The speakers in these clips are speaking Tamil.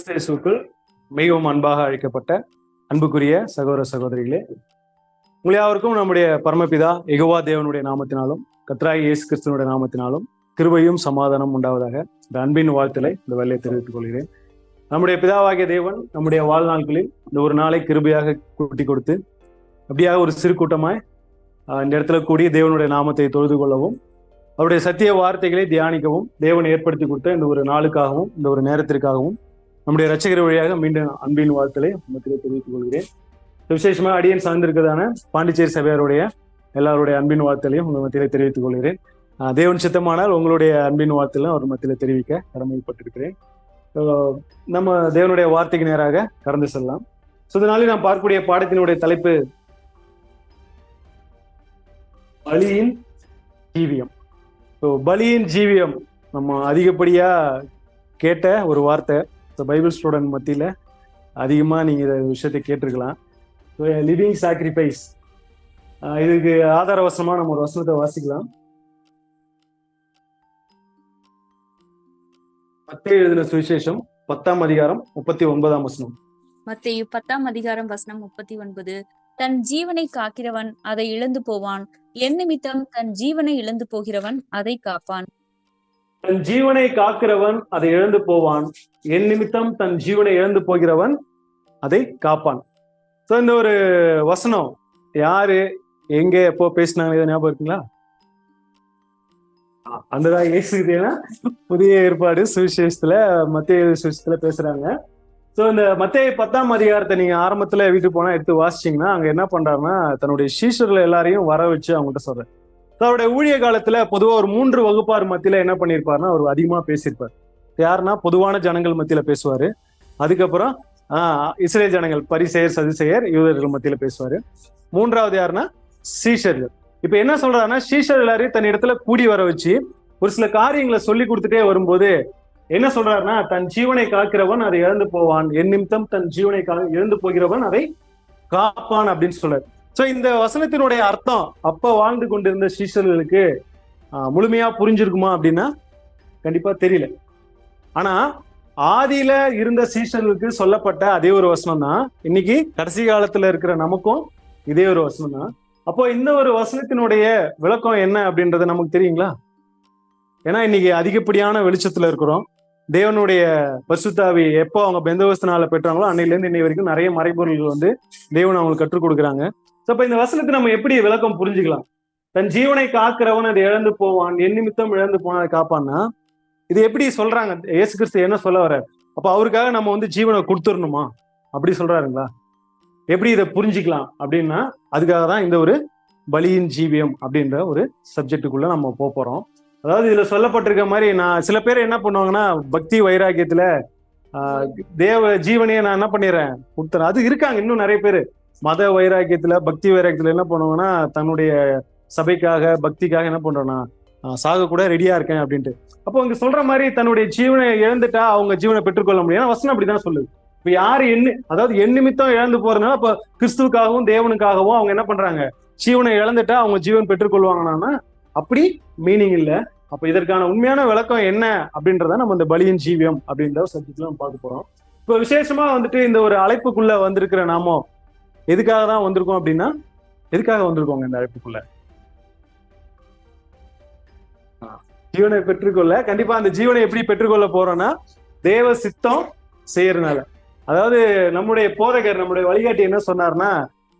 கிறிஸ்து இயேசுவுக்குள் மிகவும் அன்பாக அழைக்கப்பட்ட அன்புக்குரிய சகோதர சகோதரிகளே, உங்கள் யாவருக்கும் நம்முடைய பரமபிதா யெகோவா தேவனுடைய நாமத்தினாலும் கர்த்தராகிய இயேசு கிறிஸ்துவனுடைய நாமத்தினாலும் கிருபையும் சமாதானம் உண்டாவதாக இந்த அன்பின் வாழ்த்தலை இந்த வேலையை தெரிவித்துக் கொள்கிறேன். நம்முடைய பிதாவாகிய தேவன் நம்முடைய வாழ்நாட்களில் இந்த ஒரு நாளை கிருபையாக கூட்டி கொடுத்து அப்படியாக ஒரு சிறு கூட்டமாய் இந்த இடத்துல கூடி தேவனுடைய நாமத்தை தொழுது கொள்ளவும் அவருடைய சத்திய வார்த்தைகளை தியானிக்கவும் தேவன் ஏற்படுத்தி கொடுத்த இந்த ஒரு நாளுக்காகவும் இந்த ஒரு நேரத்திற்காகவும் நம்முடைய இரட்சகர் வழியாக மீண்டும் அன்பின் வாழ்த்தலை மத்தியிலே தெரிவித்துக் கொள்கிறேன். விசேஷமாக அடியன் சார்ந்திருக்கிறதான பாண்டிச்சேரி சபையாருடைய எல்லாருடைய அன்பின் வாழ்த்தலையும் உங்கள் மத்தியிலே தெரிவித்துக் கொள்கிறேன். தேவன் சித்தமானால் உங்களுடைய அன்பின் வாழ்த்தலும் அவர் மத்தியிலே தெரிவிக்க கடமைப்பட்டிருக்கிறேன். நம்ம தேவனுடைய வார்த்தைக்கு நேராக கடந்து செல்லலாம். இதனாலே நாம் பார்க்கக்கூடிய பாடத்தினுடைய தலைப்பு பலியின் ஜீவியம். பலியின் ஜீவியம் நம்ம அதிகப்படியா கேட்ட ஒரு வார்த்தை. பைபிள் ஸ்டூடெண்ட் மத்தியில அதிகமா நீங்க இந்த விஷயத்தை கேட்டிருக்கலாம். லிவிங் சாக்ரிஃபைஸ், இதுக்கு ஆதார வசனமா நம்ம ஒரு வசனத்தை வாசிக்கலாம். மத்தேயு எழுதின சுவிசேஷம் 10ஆம் அதிகாரம் 39ஆம் வசனம். மத்தேயு 10ஆம் அதிகாரம் வசனம் 39. தன் ஜீவனை காக்கிறவன் அதை இழந்து போவான், என் நிமித்தம் தன் ஜீவனை இழந்து போகிறவன் அதை காப்பான். தன் ஜீவனை காக்கிறவன் அதை இழந்து போவான், என் நிமித்தம் தன் ஜீவனை இழந்து போகிறவன் அதை காப்பான். இந்த ஒரு வசனம் யாரு எங்க எப்போ பேசினாங்க ஞாபகம் இருக்குங்களா? அந்ததான் இயேசுனா புதிய ஏற்பாடு சுவிசேஷத்துல மத்தேயு சுவிசேஷத்துல பேசுறாங்க. இந்த மத்தேயு 10ஆம் அதிகாரத்தை நீங்க ஆரம்பத்துல வீட்டுக்கு போனா எடுத்து வாசிச்சீங்கன்னா அங்க என்ன பண்றாருன்னா தன்னுடைய சீஷர்கள் எல்லாரையும் வர வச்சு அவங்ககிட்ட சொல்றேன். அவருடைய ஊழிய காலத்துல பொதுவா ஒரு 3 வகுப்பார் மத்தியில என்ன பண்ணிருப்பாருன்னா அவர் அதிகமா பேசியிருப்பார். யாருன்னா பொதுவான ஜனங்கள் மத்தியில பேசுவாரு. அதுக்கப்புறம் இஸ்ரேல் ஜனங்கள், பரிசேயர், சதுசேயர், யூதர்கள் மத்தியில பேசுவாரு. 3வது யாருன்னா சீஷர்கள். இப்ப என்ன சொல்றாருன்னா சீஷர் எல்லாரையும் தன் இடத்துல கூடி வர வச்சு ஒரு சில காரியங்களை சொல்லி கொடுத்துட்டே வரும்போது என்ன சொல்றாருன்னா தன் ஜீவனை காக்கிறவன் அதை இழந்து போவான், என் நிமித்தம் தன் ஜீவனை இழந்து போகிறவன் அதை காப்பான் அப்படின்னு சொல்றாரு. இந்த வசனத்தினுடைய அர்த்தம் அப்ப வாழ்ந்து கொண்டிருந்த சீஷர்களுக்கு முழுமையா புரிஞ்சிருக்குமா அப்படின்னா கண்டிப்பா தெரியல. ஆனா ஆதியில இருந்த சீஷர்களுக்கு சொல்லப்பட்ட அதே ஒரு வசனம் தான் இன்னைக்கு கடைசி காலத்துல இருக்கிற நமக்கும் இதே ஒரு வசனம் தான். அப்போ இந்த ஒரு வசனத்தினுடைய விளக்கம் என்ன அப்படின்றது நமக்கு தெரியுங்களா? ஏன்னா இன்னைக்கு அதிகப்படியான வெளிச்சத்துல இருக்கிறோம். தேவனுடைய பரிசுத்தாவி எப்போ அவங்க பெந்தவஸ்து நாளை பெற்றாங்களோ அன்னையில இருந்து இன்னை வரைக்கும் நிறைய மறைபொருள்கள் வந்து தேவன் அவங்களுக்கு கற்றுக் கொடுக்குறாங்க. இப்ப இந்த வசனத்தை நம்ம எப்படி விளக்கம் புரிஞ்சுக்கலாம்? தன் ஜீவனை காக்கிறவன் அதை இழந்து போவான், என் நிமித்தம் இழந்து போன அதை காப்பான்னா இது எப்படி சொல்றாங்க? இயேசு கிறிஸ்து என்ன சொல்ல வர்றாரு? அப்ப அவருக்காக நம்ம வந்து ஜீவனை கொடுத்துடணுமா அப்படி சொல்றாருங்களா? எப்படி இதை புரிஞ்சுக்கலாம் அப்படின்னா அதுக்காக தான் இந்த ஒரு பலியின் ஜீவியம் அப்படின்ற ஒரு சப்ஜெக்டுக்குள்ள நம்ம போறோம். அதாவது இதுல சொல்லப்பட்டிருக்க மாதிரி நான் சில பேர் என்ன பண்ணுவாங்கன்னா பக்தி வைராக்கியத்துல தேவ ஜீவனையை நான் என்ன பண்ணிடுறேன் கொடுத்துறேன். அது இருக்காங்க இன்னும் நிறைய பேர். மத வைராக்கியத்துல பக்தி வைராக்கியத்துல என்ன பண்ணுவாங்கன்னா தன்னுடைய சபைக்காக பக்திக்காக என்ன பண்றோம்னா சாக கூட ரெடியா இருக்கேன் அப்படின்ட்டு. அப்போ இங்க சொல்ற மாதிரி தன்னுடைய ஜீவனை இழந்துட்டா அவங்க ஜீவனை பெற்றுக்கொள்ள முடியும். வசனம் அப்படிதான் சொல்லுது. இப்ப யாரு அதாவது என் நிமித்தம் இழந்து போறதுனால இப்ப கிறிஸ்துவுக்காகவும் தேவனுக்காகவும் அவங்க என்ன பண்றாங்க ஜீவனை இழந்துட்டா அவங்க ஜீவன் பெற்றுக்கொள்வாங்கன்னா அப்படி மீனிங் இல்ல. அப்ப இதற்கான உண்மையான விளக்கம் என்ன அப்படின்றத நம்ம இந்த பலியின் ஜீவியம் அப்படின்ற சப்ஜெக்ட்ல நம்ம பார்க்க போறோம். இப்ப விசேஷமா வந்துட்டு இந்த ஒரு அழைப்புக்குள்ள வந்திருக்கிற நாமோ எதுக்காக தான் வந்திருக்கோம் அப்படின்னா எதுக்காக வந்திருக்கோங்க இந்த அழைப்புக்குள்ள? ஜீவனை பெற்றுக்கொள்ள. கண்டிப்பா அந்த ஜீவனை எப்படி பெற்றுக்கொள்ள போறோம்னா தேவ சித்தம் செய்யறதுனால. அதாவது நம்முடைய போதகர் நம்முடைய வழிகாட்டி என்ன சொன்னார்னா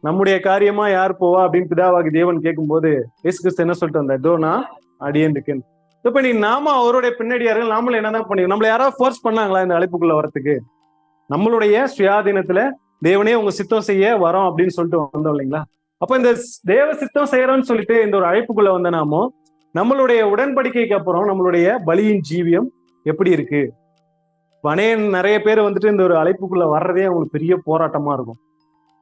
நம்முடைய காரியமா யார் போவா அப்படின்னு பிதாவாகி தேவன் கேட்கும் போது இயேசு கிறிஸ்து என்ன சொல்லிட்டு வந்தார்? இதோ நான் அடியேன் இருக்கேன். இப்ப நீ நாம அவருடைய பின்னடியார்கள் நாமளும் என்னதான் பண்ணி நம்மள யாராவது ஃபோர்ஸ் பண்ணாங்களா இந்த அழைப்புக்குள்ள வரத்துக்கு? நம்மளுடைய சுயாதீனத்துல தேவனே உங்க சித்தம் செய்ய வரோம் அப்படின்னு சொல்லிட்டு வந்தோம் இல்லைங்களா? அப்ப இந்த தேவ சித்தம் செய்யறோம்னு சொல்லிட்டு இந்த ஒரு அழைப்புக்குள்ள வந்த நாமோ நம்மளுடைய உடன்படிக்கைக்கு அப்புறம் நம்மளுடைய பலியின் ஜீவியம் எப்படி இருக்கு? நிறைய பேர் வந்துட்டு இந்த ஒரு அழைப்புக்குள்ள வர்றதே அவங்களுக்கு பெரிய போராட்டமா இருக்கும்.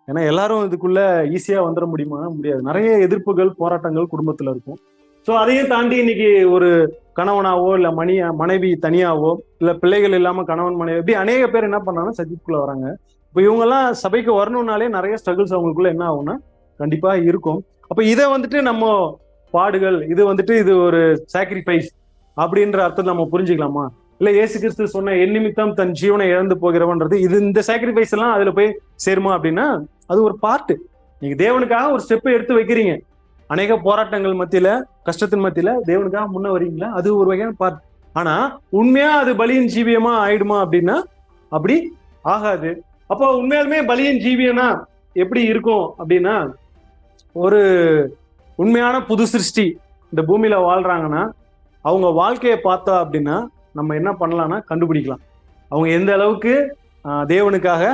ஏன்னா எல்லாரும் இதுக்குள்ள ஈஸியா வந்துட முடியாது. நிறைய எதிர்ப்புகள் போராட்டங்கள் குடும்பத்துல இருக்கும். அதையும் தாண்டி இன்னைக்கு ஒரு கணவனாவோ இல்ல மனைவி தனியாவோ இல்ல பிள்ளைகள் இல்லாம கணவன் மனைவி இப்படி அநேக பேர் என்ன பண்ணாங்கன்னா சர்ச்சுக்குள்ள வராங்க. இப்ப இவங்க எல்லாம் சபைக்கு வரணும்னாலே நிறைய ஸ்ட்ரகிள்ஸ் அவங்களுக்குள்ள என்ன ஆகும்னா கண்டிப்பா இருக்கும். அப்ப இதை வந்துட்டு நம்ம பாடுகள் இது வந்துட்டு இது ஒரு சாக்ரிஃபைஸ் அப்படின்ற அர்த்தத்தை நம்ம புரிஞ்சுக்கலாமா? இல்ல இயேசு கிறிஸ்து சொன்ன என் நிமித்தம் தன் ஜீவனை இழந்து போகிறவன்றது இது, இந்த சாக்ரிஃபைஸ் எல்லாம் அதுல போய் சேருமா அப்படின்னா அது ஒரு பார்ட். நீங்க தேவனுக்காக ஒரு ஸ்டெப் எடுத்து வைக்கிறீங்க, அநேக போராட்டங்கள் மத்தியில, கஷ்டத்தின் மத்தியில தேவனுக்காக முன்ன வரீங்களா, அது ஒரு வகையான பார்ட். ஆனா உண்மையா அது பலியின் ஜீவியமா ஆயிடுமா அப்படின்னா அப்படி ஆகாது. அப்போ உண்மையாலுமே பலியின் ஜீவியம்னா எப்படி இருக்கும் அப்படின்னா, ஒரு உண்மையான புது சிருஷ்டி இந்த பூமியில வாழ்றாங்கன்னா அவங்க வாழ்க்கையை பார்த்தா அப்படின்னா நம்ம என்ன பண்ணலாம்னா கண்டுபிடிக்கலாம் அவங்க எந்த அளவுக்கு தேவனுக்காக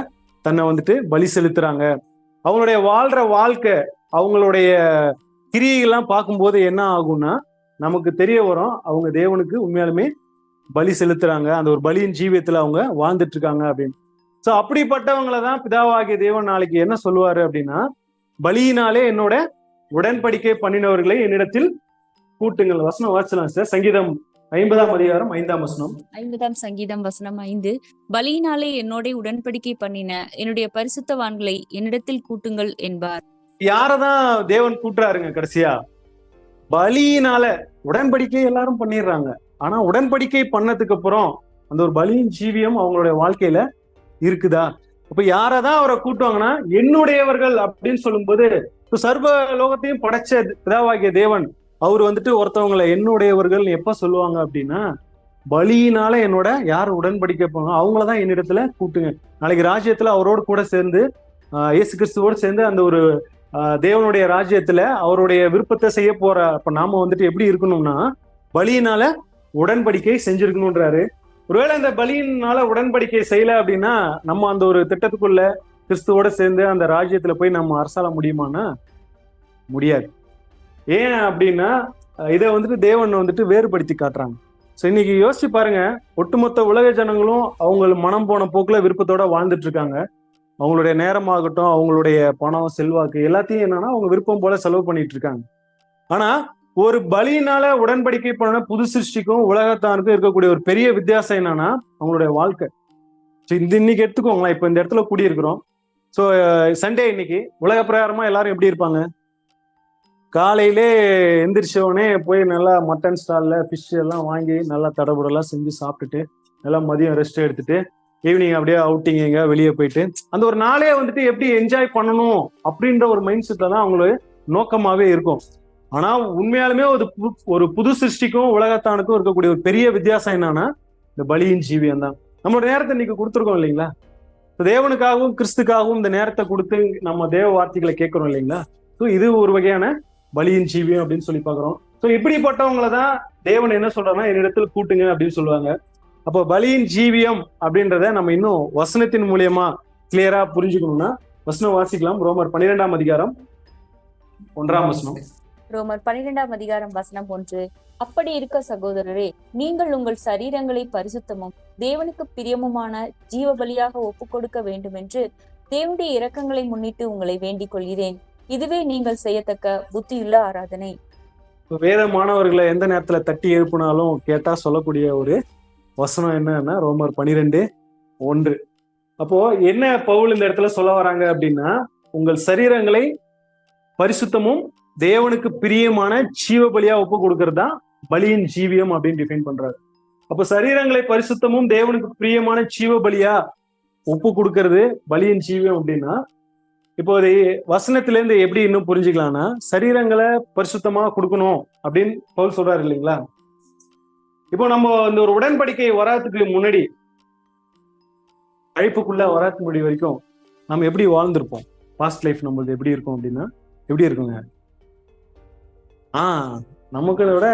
தன்னை வந்துட்டு பலி செலுத்துறாங்க. அவங்களுடைய வாழ்ற வாழ்க்கை, அவங்களுடைய கிரியைகள்லாம் பார்க்கும்போது என்ன ஆகும்னா நமக்கு தெரிய வரும் அவங்க தேவனுக்கு உண்மையாலுமே பலி செலுத்துறாங்க, அந்த ஒரு பலியின் ஜீவியத்துல அவங்க வாழ்ந்துட்டு இருக்காங்க அப்படின்னு. ஸோ அப்படிப்பட்டவங்களை தான் பிதாவாகிய தேவன் நாளைக்கு என்ன சொல்லுவாரு அப்படின்னா, பலியினாலே என்னோட உடன்படிக்கை பண்ணினவர்களை என்னிடத்தில் கூட்டுங்கள். வசனம் வாசிக்கலாம் சார். சங்கீதம் 50ஆம் அதிகாரம் 5ஆம் வசனம். 50ஆம் சங்கீதம் வசனம் 5. பலியினாலே என்னோட உடன்படிக்கை பண்ணின என்னுடைய பரிசுத்தவான்களை என்னிடத்தில் கூட்டுங்கள் என்பார். யாரதான் தேவன் கூட்டுறாருங்க கடைசியா? பலியினால. உடன்படிக்கை எல்லாரும் பண்ணிடுறாங்க, ஆனா உடன்படிக்கை பண்ணதுக்கு அப்புறம் அந்த ஒரு பலியின் ஜீவியம் அவங்களுடைய வாழ்க்கையில இருக்குதா? அப்ப யாரதான் அவரை கூட்டுவாங்கன்னா என்னுடையவர்கள் அப்படின்னு சொல்லும்போது சர்வ லோகத்தையும் படைச்ச பிதாவாகிய தேவன் அவர் வந்துட்டு ஒருத்தவங்களை என்னுடையவர்கள் எப்ப சொல்லுவாங்க அப்படின்னா, பலியினால என்னோட யார் உடன்படிக்கை போங்க அவங்களதான் என்னிடத்துல கூட்டுங்க. நாளைக்கு ராஜ்யத்துல அவரோடு கூட சேர்ந்து இயேசு கிறிஸ்துவோடு சேர்ந்து அந்த ஒரு தேவனுடைய ராஜ்யத்துல அவருடைய விருப்பத்தை செய்ய போற அப்ப நாம வந்துட்டு எப்படி இருக்கணும்னா பலியினால உடன்படிக்கை செஞ்சிருக்கணும்ன்றாரு. ஒருவேளை இந்த பலியினால உடன்படிக்கை செய்யல அப்படின்னா நம்ம அந்த ஒரு திட்டத்துக்குள்ள கிறிஸ்துவோட சேர்ந்து அந்த ராஜ்யத்துல போய் நம்ம அரசாள முடியுமானா முடியாது. ஏன் அப்படின்னா இதை வந்துட்டு தேவன் வந்துட்டு வேறுபடுத்தி காட்டுறாங்க. ஸோ இன்னைக்கு யோசிச்சு பாருங்க, ஒட்டுமொத்த உலக ஜனங்களும் அவங்க மனம் போன போக்குல விருப்பத்தோட வாழ்ந்துட்டு இருக்காங்க. அவங்களுடைய நேரமாகட்டும், அவங்களுடைய பணம், செல்வாக்கு எல்லாத்தையும் என்னன்னா அவங்க விருப்பம் போல செலவு பண்ணிட்டு இருக்காங்க. ஆனா ஒரு பலியினால உடன்படிக்கை பண்ண புது சிருஷ்டிக்கும் உலகத்தானுக்கும் இருக்கக்கூடிய ஒரு பெரிய வித்தியாசம் என்னன்னா அவங்களுடைய வாழ்க்கை. ஸோ இன்னைக்கு எடுத்துக்கோங்களேன், இப்போ இந்த இடத்துல கூடியிருக்கிறோம். ஸோ சண்டே இன்னைக்கு உலக பிரகாரமா எல்லாரும் எப்படி இருப்பாங்க? காலையிலே எந்திரிச்சவனே போய் நல்லா மட்டன் ஸ்டால்ல ஃபிஷ் எல்லாம் வாங்கி நல்லா தடபுடலாம் செஞ்சு சாப்பிட்டுட்டு நல்லா மதியம் ரெஸ்ட் எடுத்துட்டு ஈவினிங் அப்படியே அவுட்டிங் எங்க வெளியே போயிட்டு அந்த ஒரு நாளே வந்துட்டு எப்படி என்ஜாய் பண்ணணும் அப்படின்ற ஒரு மைண்ட் செட்ல தான் அவங்களுக்கு நோக்கமாவே இருக்கும். ஆனா உண்மையாலுமே ஒரு புது சிருஷ்டிக்கும் உலகத்தானுக்கும் இருக்கக்கூடிய ஒரு பெரிய வித்தியாசம் என்னன்னா இந்த பலியின் ஜீவியம் தான். நம்மளோட நேரத்தை இன்னைக்கு கொடுத்துருக்கோம் இல்லைங்களா? தேவனுக்காகவும் கிறிஸ்துக்காகவும் இந்த நேரத்தை கொடுத்து நம்ம தேவ வார்த்தைகளை கேட்கிறோம் இல்லைங்களா? ஸோ இது ஒரு வகையான பலியின் ஜீவியம் அப்படின்னு சொல்லி பாக்குறோம். ஸோ இப்படிப்பட்டவங்களை தான் தேவன் என்ன சொல்றாருன்னா என்னிடத்துல கூட்டுங்க அப்படின்னு சொல்லுவாங்க. அப்போ பலியின் ஜீவியம் அப்படின்றத நம்ம இன்னும் வசனத்தின் மூலியமா கிளியரா புரிஞ்சுக்கணும்னா வசனம் வாசிக்கலாம். ரோமர் 12ஆம் அதிகாரம் 1ஆம் வசனம். ரோமர் 12ஆம் அதிகாரம் வசனம் 1. அப்படி இருக்க சகோதரரே, நீங்கள் உங்கள் சரீரங்களை பரிசுத்தமும் தேவனுக்கு பிரியமுமான ஜீவ பலியாக ஒப்பு கொடுக்க வேண்டும் என்று தேவனுடைய இரக்கங்களை முன்னிட்டு உங்களை வேண்டிக் கொள்கிறேன். இதுவே நீங்கள் செய்யத்தக்க புத்தியுள்ள ஆராதனை. வேத மாணவர்களை எந்த நேரத்துல தட்டி எழுப்பினாலும் கேட்டா சொல்லக்கூடிய ஒரு வசனம் என்னன்னா ரோமர் 12:1. அப்போ என்ன பவுல் இந்த இடத்துல சொல்ல வராங்க அப்படின்னா, உங்கள் சரீரங்களை பரிசுத்தமும் தேவனுக்கு பிரியமான ஜீவ பலியா ஒப்பு கொடுக்கறது தான் பலியின் ஜீவியம் அப்படின்னு டிஃபைன் பண்றாரு. அப்போ சரீரங்களை பரிசுத்தமும் தேவனுக்கு பிரியமான ஜீவ பலியா ஒப்பு கொடுக்கறது பலியின் ஜீவியம் அப்படின்னா, இப்போ வசனத்திலேருந்து எப்படி இன்னும் புரிஞ்சுக்கலாம்னா, சரீரங்களை பரிசுத்தமா கொடுக்கணும் அப்படின்னு பவுல் சொல்றாரு இல்லைங்களா? இப்போ நம்ம இந்த ஒரு உடன்படிக்கை வராதுக்கு முன்னாடி, அழைப்புக்குள்ள வராதுக்கு முன்னாடி வரைக்கும் நம்ம எப்படி வாழ்ந்திருப்போம்? பாஸ்ட் லைஃப் நம்மளுக்கு எப்படி இருக்கும் அப்படின்னா எப்படி இருக்குங்க? நமக்களோட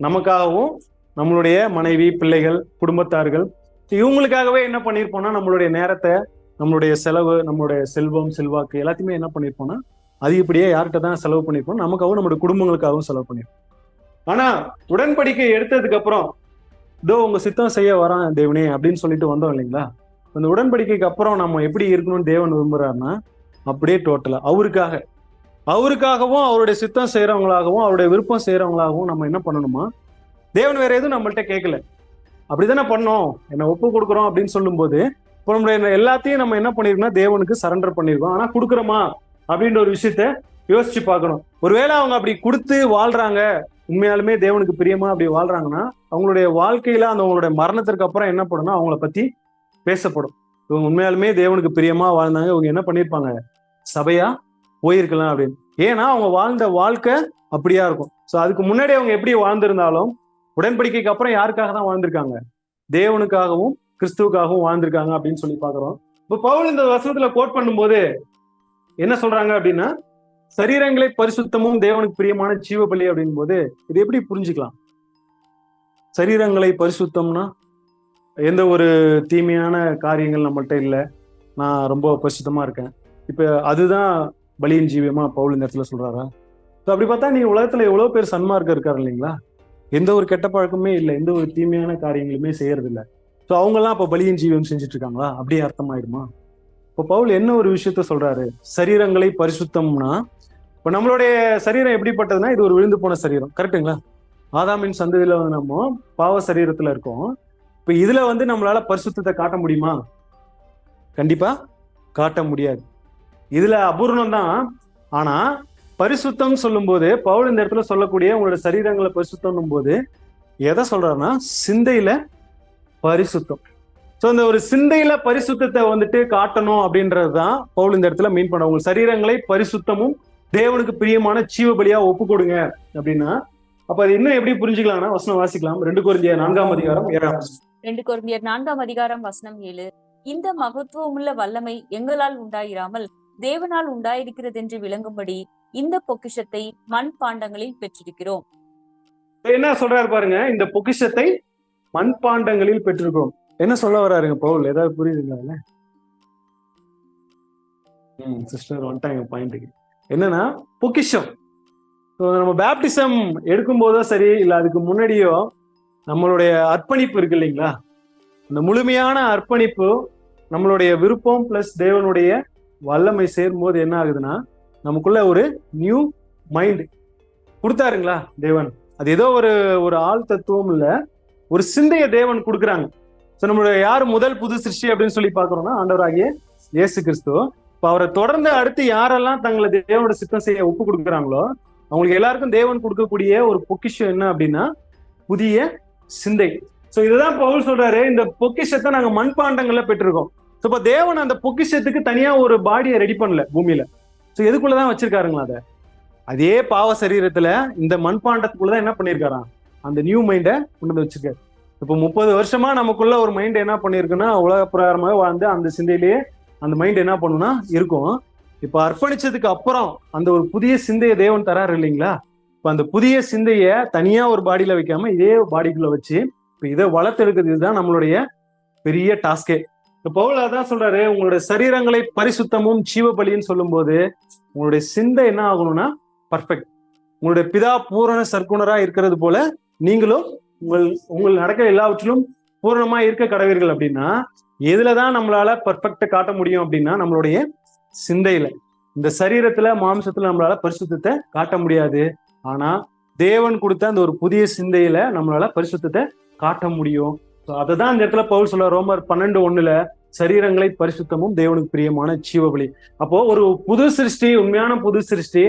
நமக்காகவும் நம்மளுடைய மனைவி, பிள்ளைகள், குடும்பத்தார்கள் இவங்களுக்காகவே என்ன பண்ணிருப்போம்னா நம்மளுடைய நேரத்தை, நம்மளுடைய செலவு, நம்மளுடைய செல்வம், செல்வாக்கு எல்லாத்தையுமே என்ன பண்ணிருப்போம்னா அதிகப்படியே யார்கிட்ட தான் செலவு பண்ணிருப்போம்? நமக்காகவும் நம்மளுடைய குடும்பங்களுக்காகவும் செலவு பண்ணிருப்போம். ஆனா உடன்படிக்கை எடுத்ததுக்கு அப்புறம் இதோ உங்க சித்தம் செய்ய வரான் தேவனே அப்படின்னு சொல்லிட்டு வந்தோம் இல்லைங்களா? அந்த உடன்படிக்கைக்கு அப்புறம் நம்ம எப்படி இருக்கணும்னு தேவன் விரும்புறாருன்னா அப்படியே டோட்டலா அவருக்காகவும் அவருடைய சித்தம் செய்யறவங்களாகவும் அவருடைய விருப்பம் செய்யறவங்களாகவும் நம்ம என்ன பண்ணணுமா? தேவன் வேற எதுவும் நம்மள்ட்ட கேட்கல, அப்படித்தானே பண்ணோம், என்ன ஒப்பு கொடுக்குறோம் அப்படின்னு சொல்லும் போது இப்போ நம்மளுடைய எல்லாத்தையும் நம்ம என்ன பண்ணிருக்கோம்னா தேவனுக்கு சரண்டர் பண்ணிருக்கோம். ஆனா கொடுக்குறோமா அப்படின்ற ஒரு விஷயத்த யோசிச்சு பார்க்கணும். ஒருவேளை அவங்க அப்படி கொடுத்து வாழ்றாங்க, உண்மையாலுமே தேவனுக்கு பிரியமா அப்படி வாழ்றாங்கன்னா அவங்களுடைய வாழ்க்கையில அந்த அவங்களுடைய மரணத்திற்கு அப்புறம் என்ன பண்ணும்னா அவங்கள பத்தி பேசப்படும். இவங்க உண்மையாலுமே தேவனுக்கு பிரியமா வாழ்ந்தாங்க, இவங்க என்ன பண்ணிருப்பாங்க, சபையா போயிருக்கலாம் அப்படின்னு. ஏன்னா அவங்க வாழ்ந்த வாழ்க்கை அப்படியா இருக்கும். ஸோ அதுக்கு முன்னாடி அவங்க எப்படி வாழ்ந்திருந்தாலும் உடன்படிக்கைக்கு அப்புறம் யாருக்காக தான் வாழ்ந்திருக்காங்க, தேவனுக்காகவும் கிறிஸ்துவுக்காகவும் வாழ்ந்திருக்காங்க அப்படின்னு சொல்லி பாக்குறோம். இப்போ பவுல் இந்த வசனத்துல கோட் பண்ணும்போது என்ன சொல்றாங்க அப்படின்னா, சரீரங்களை பரிசுத்தமும் தேவனுக்கு பிரியமான ஜீவ பலி அப்படின் போது இது எப்படி புரிஞ்சுக்கலாம்? சரீரங்களை பரிசுத்தம்னா எந்த ஒரு தீமையான காரியங்கள் நம்மள்ட்ட இல்லை, நான் ரொம்ப பரிசுத்தமா இருக்கேன், இப்ப அதுதான் பலியின் ஜீவியமா பவுல் இந்த இடத்துல சொல்றாரா? அப்படி பார்த்தா நீங்க உலகத்துல எவ்வளவு பேர் சன்மார்க்கம் இருக்காரு இல்லைங்களா, எந்த ஒரு கெட்ட பழக்கமே இல்லை, எந்த ஒரு தீமையான காரியங்களுமே செய்யறது இல்லை. ஸோ அவங்க எல்லாம் இப்ப பலியின் ஜீவியம் செஞ்சுட்டு இருக்காங்களா? அப்படியே அர்த்தமாயிடுமா? இப்போ பவுல் என்ன ஒரு விஷயத்த சொல்றாரு, சரீரங்களை பரிசுத்தம்னா இப்போ நம்மளுடைய சரீரம் எப்படிப்பட்டதுன்னா இது ஒரு விழுந்து போன சரீரம், கரெக்டுங்களா? ஆதாமின் சந்ததியில வந்து நம்ம பாவ சரீரத்துல இருக்கோம். இப்ப இதுல வந்து நம்மளால பரிசுத்தத்தை காட்ட முடியுமா? கண்டிப்பா காட்ட முடியாது, இதுல அபூர்ணம் தான். ஆனா பரிசுத்தம் சொல்லும் போது பவுல் இந்த இடத்துல சொல்லக்கூடிய உங்களோட சரீரங்களை பரிசுத்தம் போது எதை சொல்றாருன்னா சிந்தையில பரிசுத்தம். ஸோ இந்த ஒரு சிந்தையில பரிசுத்தத்தை வந்துட்டு காட்டணும் அப்படின்றதுதான் பவுல் இந்த இடத்துல மீன் பண்ண. உங்க சரீரங்களை பரிசுத்தமும் தேவனுக்கு பிரியமான ஜீவ பலியா ஒப்பு கொடுங்க அப்படின்னா, அப்ப அது இன்னும் எப்படி புரிஞ்சுக்கலாம்னா வசனம் வாசிக்கலாம். 2 கொரிந்தியர் 4 அதிகாரம் 7 வசனம். 2 கொரிந்தியர் 4 அதிகாரம் வசனம் 7. இந்த மகத்துவமுள்ள வல்லமை எங்களால் உண்டாயிராமல் தேவனால் உண்டாயிருக்கிறது என்று விளங்கும்படி இந்த பொக்கிஷத்தை மண் பாண்டங்களில் பெற்றிருக்கிறோம். என்ன சொல்றாரு பாருங்க, இந்த பொக்கிஷத்தை மண்பாண்டங்களில் பெற்றிருக்கிறோம். என்ன சொல்ல வர்றாருங்க பவுல், ஏதாவது புரியுதுங்களா? சிஸ்டர் வந்துட்டாங்க பாயிண்ட்டுக்கு. என்னன்னா பொக்கிஷம், நம்ம பேப்டிசம் எடுக்கும் போதோ சரி இல்ல அதுக்கு முன்னாடியோ நம்மளுடைய அர்ப்பணிப்பு இருக்கு இல்லைங்களா, இந்த முழுமையான அர்ப்பணிப்பு நம்மளுடைய விருப்பம் பிளஸ் தேவனுடைய வல்லமை சேரும் போது என்ன ஆகுதுன்னா நமக்குள்ள ஒரு நியூ மைண்ட் கொடுத்தாருங்களா தேவன். அது ஏதோ ஒரு ஆள் தத்துவம் இல்ல, ஒரு சிந்தைய தேவன் கொடுக்குறாங்க. ஸோ நம்மளுடைய யார் முதல் புது சிருஷ்டி அப்படின்னு சொல்லி பாக்குறோம்னா ஆண்டவராகிய இயேசு கிறிஸ்து. இப்போ அவரை தொடர்ந்து அடுத்து யாரெல்லாம் தங்களை தேவனோட சித்தம் செய்ய ஒப்பு கொடுக்குறாங்களோ அவங்களுக்கு எல்லாருக்கும் தேவன் கொடுக்கக்கூடிய ஒரு பொக்கிஷம் என்ன அப்படின்னா புதிய சிந்தை. ஸோ இதுதான் பவுல் சொல்றாரு, இந்த பொக்கிஷத்தை நாங்க மண்பாண்டங்கள்ல பெற்றிருக்கோம். ஸோ இப்போ தேவன் அந்த பொக்கிஷத்துக்கு தனியா ஒரு பாடியை ரெடி பண்ணல பூமியில. ஸோ எதுக்குள்ளதான் வச்சிருக்காருங்களா, அதே பாவ சரீரத்துல இந்த மண்பாண்டத்துக்குள்ளதான் என்ன பண்ணிருக்காராம், அந்த நியூ மைண்டை கொண்டு வந்து வச்சிருக்காரு. இப்போ 30 வருஷமா நமக்குள்ள ஒரு மைண்ட் என்ன பண்ணிருக்குன்னா உலக பிரகாரமாக வாழ்ந்து அந்த சிந்தையிலேயே அந்த மைண்ட் என்ன பண்ணுன்னா இருக்கும். இப்ப அர்ப்பணிச்சதுக்கு அப்புறம் அந்த ஒரு புதிய சிந்தையை தேவன் தராரு இல்லைங்களா. இப்ப அந்த புதிய சிந்தைய தனியா ஒரு பாடியில வைக்காம இதே பாடிக்குள்ள வச்சு இப்ப இதை வளர்த்தெடுக்கிறது, இதுதான் நம்மளுடைய பெரிய டாஸ்கே. இப்ப பவுல் அதான் சொல்றாரு, உங்களுடைய சரீரங்களை பரிசுத்தமும் ஜீவ பலின்னு சொல்லும் போது உங்களுடைய சிந்தை என்ன ஆகணும்னா பர்ஃபெக்ட். உங்களுடைய பிதா பூரண சற்குணரா இருக்கிறது போல நீங்களும் உங்கள் நடக்கிற எல்லாவற்றிலும் பூரணமா இருக்க கடவீர்கள். அப்படின்னா எதுலதான் நம்மளால பர்ஃபெக்டா காட்ட முடியும் அப்படின்னா நம்மளுடைய சிந்தையில. இந்த சரீரத்துல மாம்சத்துல நம்மளால பரிசுத்தத்தை காட்ட முடியாது, ஆனா தேவன் கொடுத்த அந்த ஒரு புதிய சிந்தையில நம்மளால பரிசுத்தத்தை காட்ட முடியும். அததான் இந்த இடத்துல பவுல் சொல்ல, ரோமர் 12:1 சரீரங்களை பரிசுத்தமும் தேவனுக்கு பிரியமான ஜீவ பலி. அப்போ ஒரு புது சிருஷ்டி, உண்மையான புது சிருஷ்டி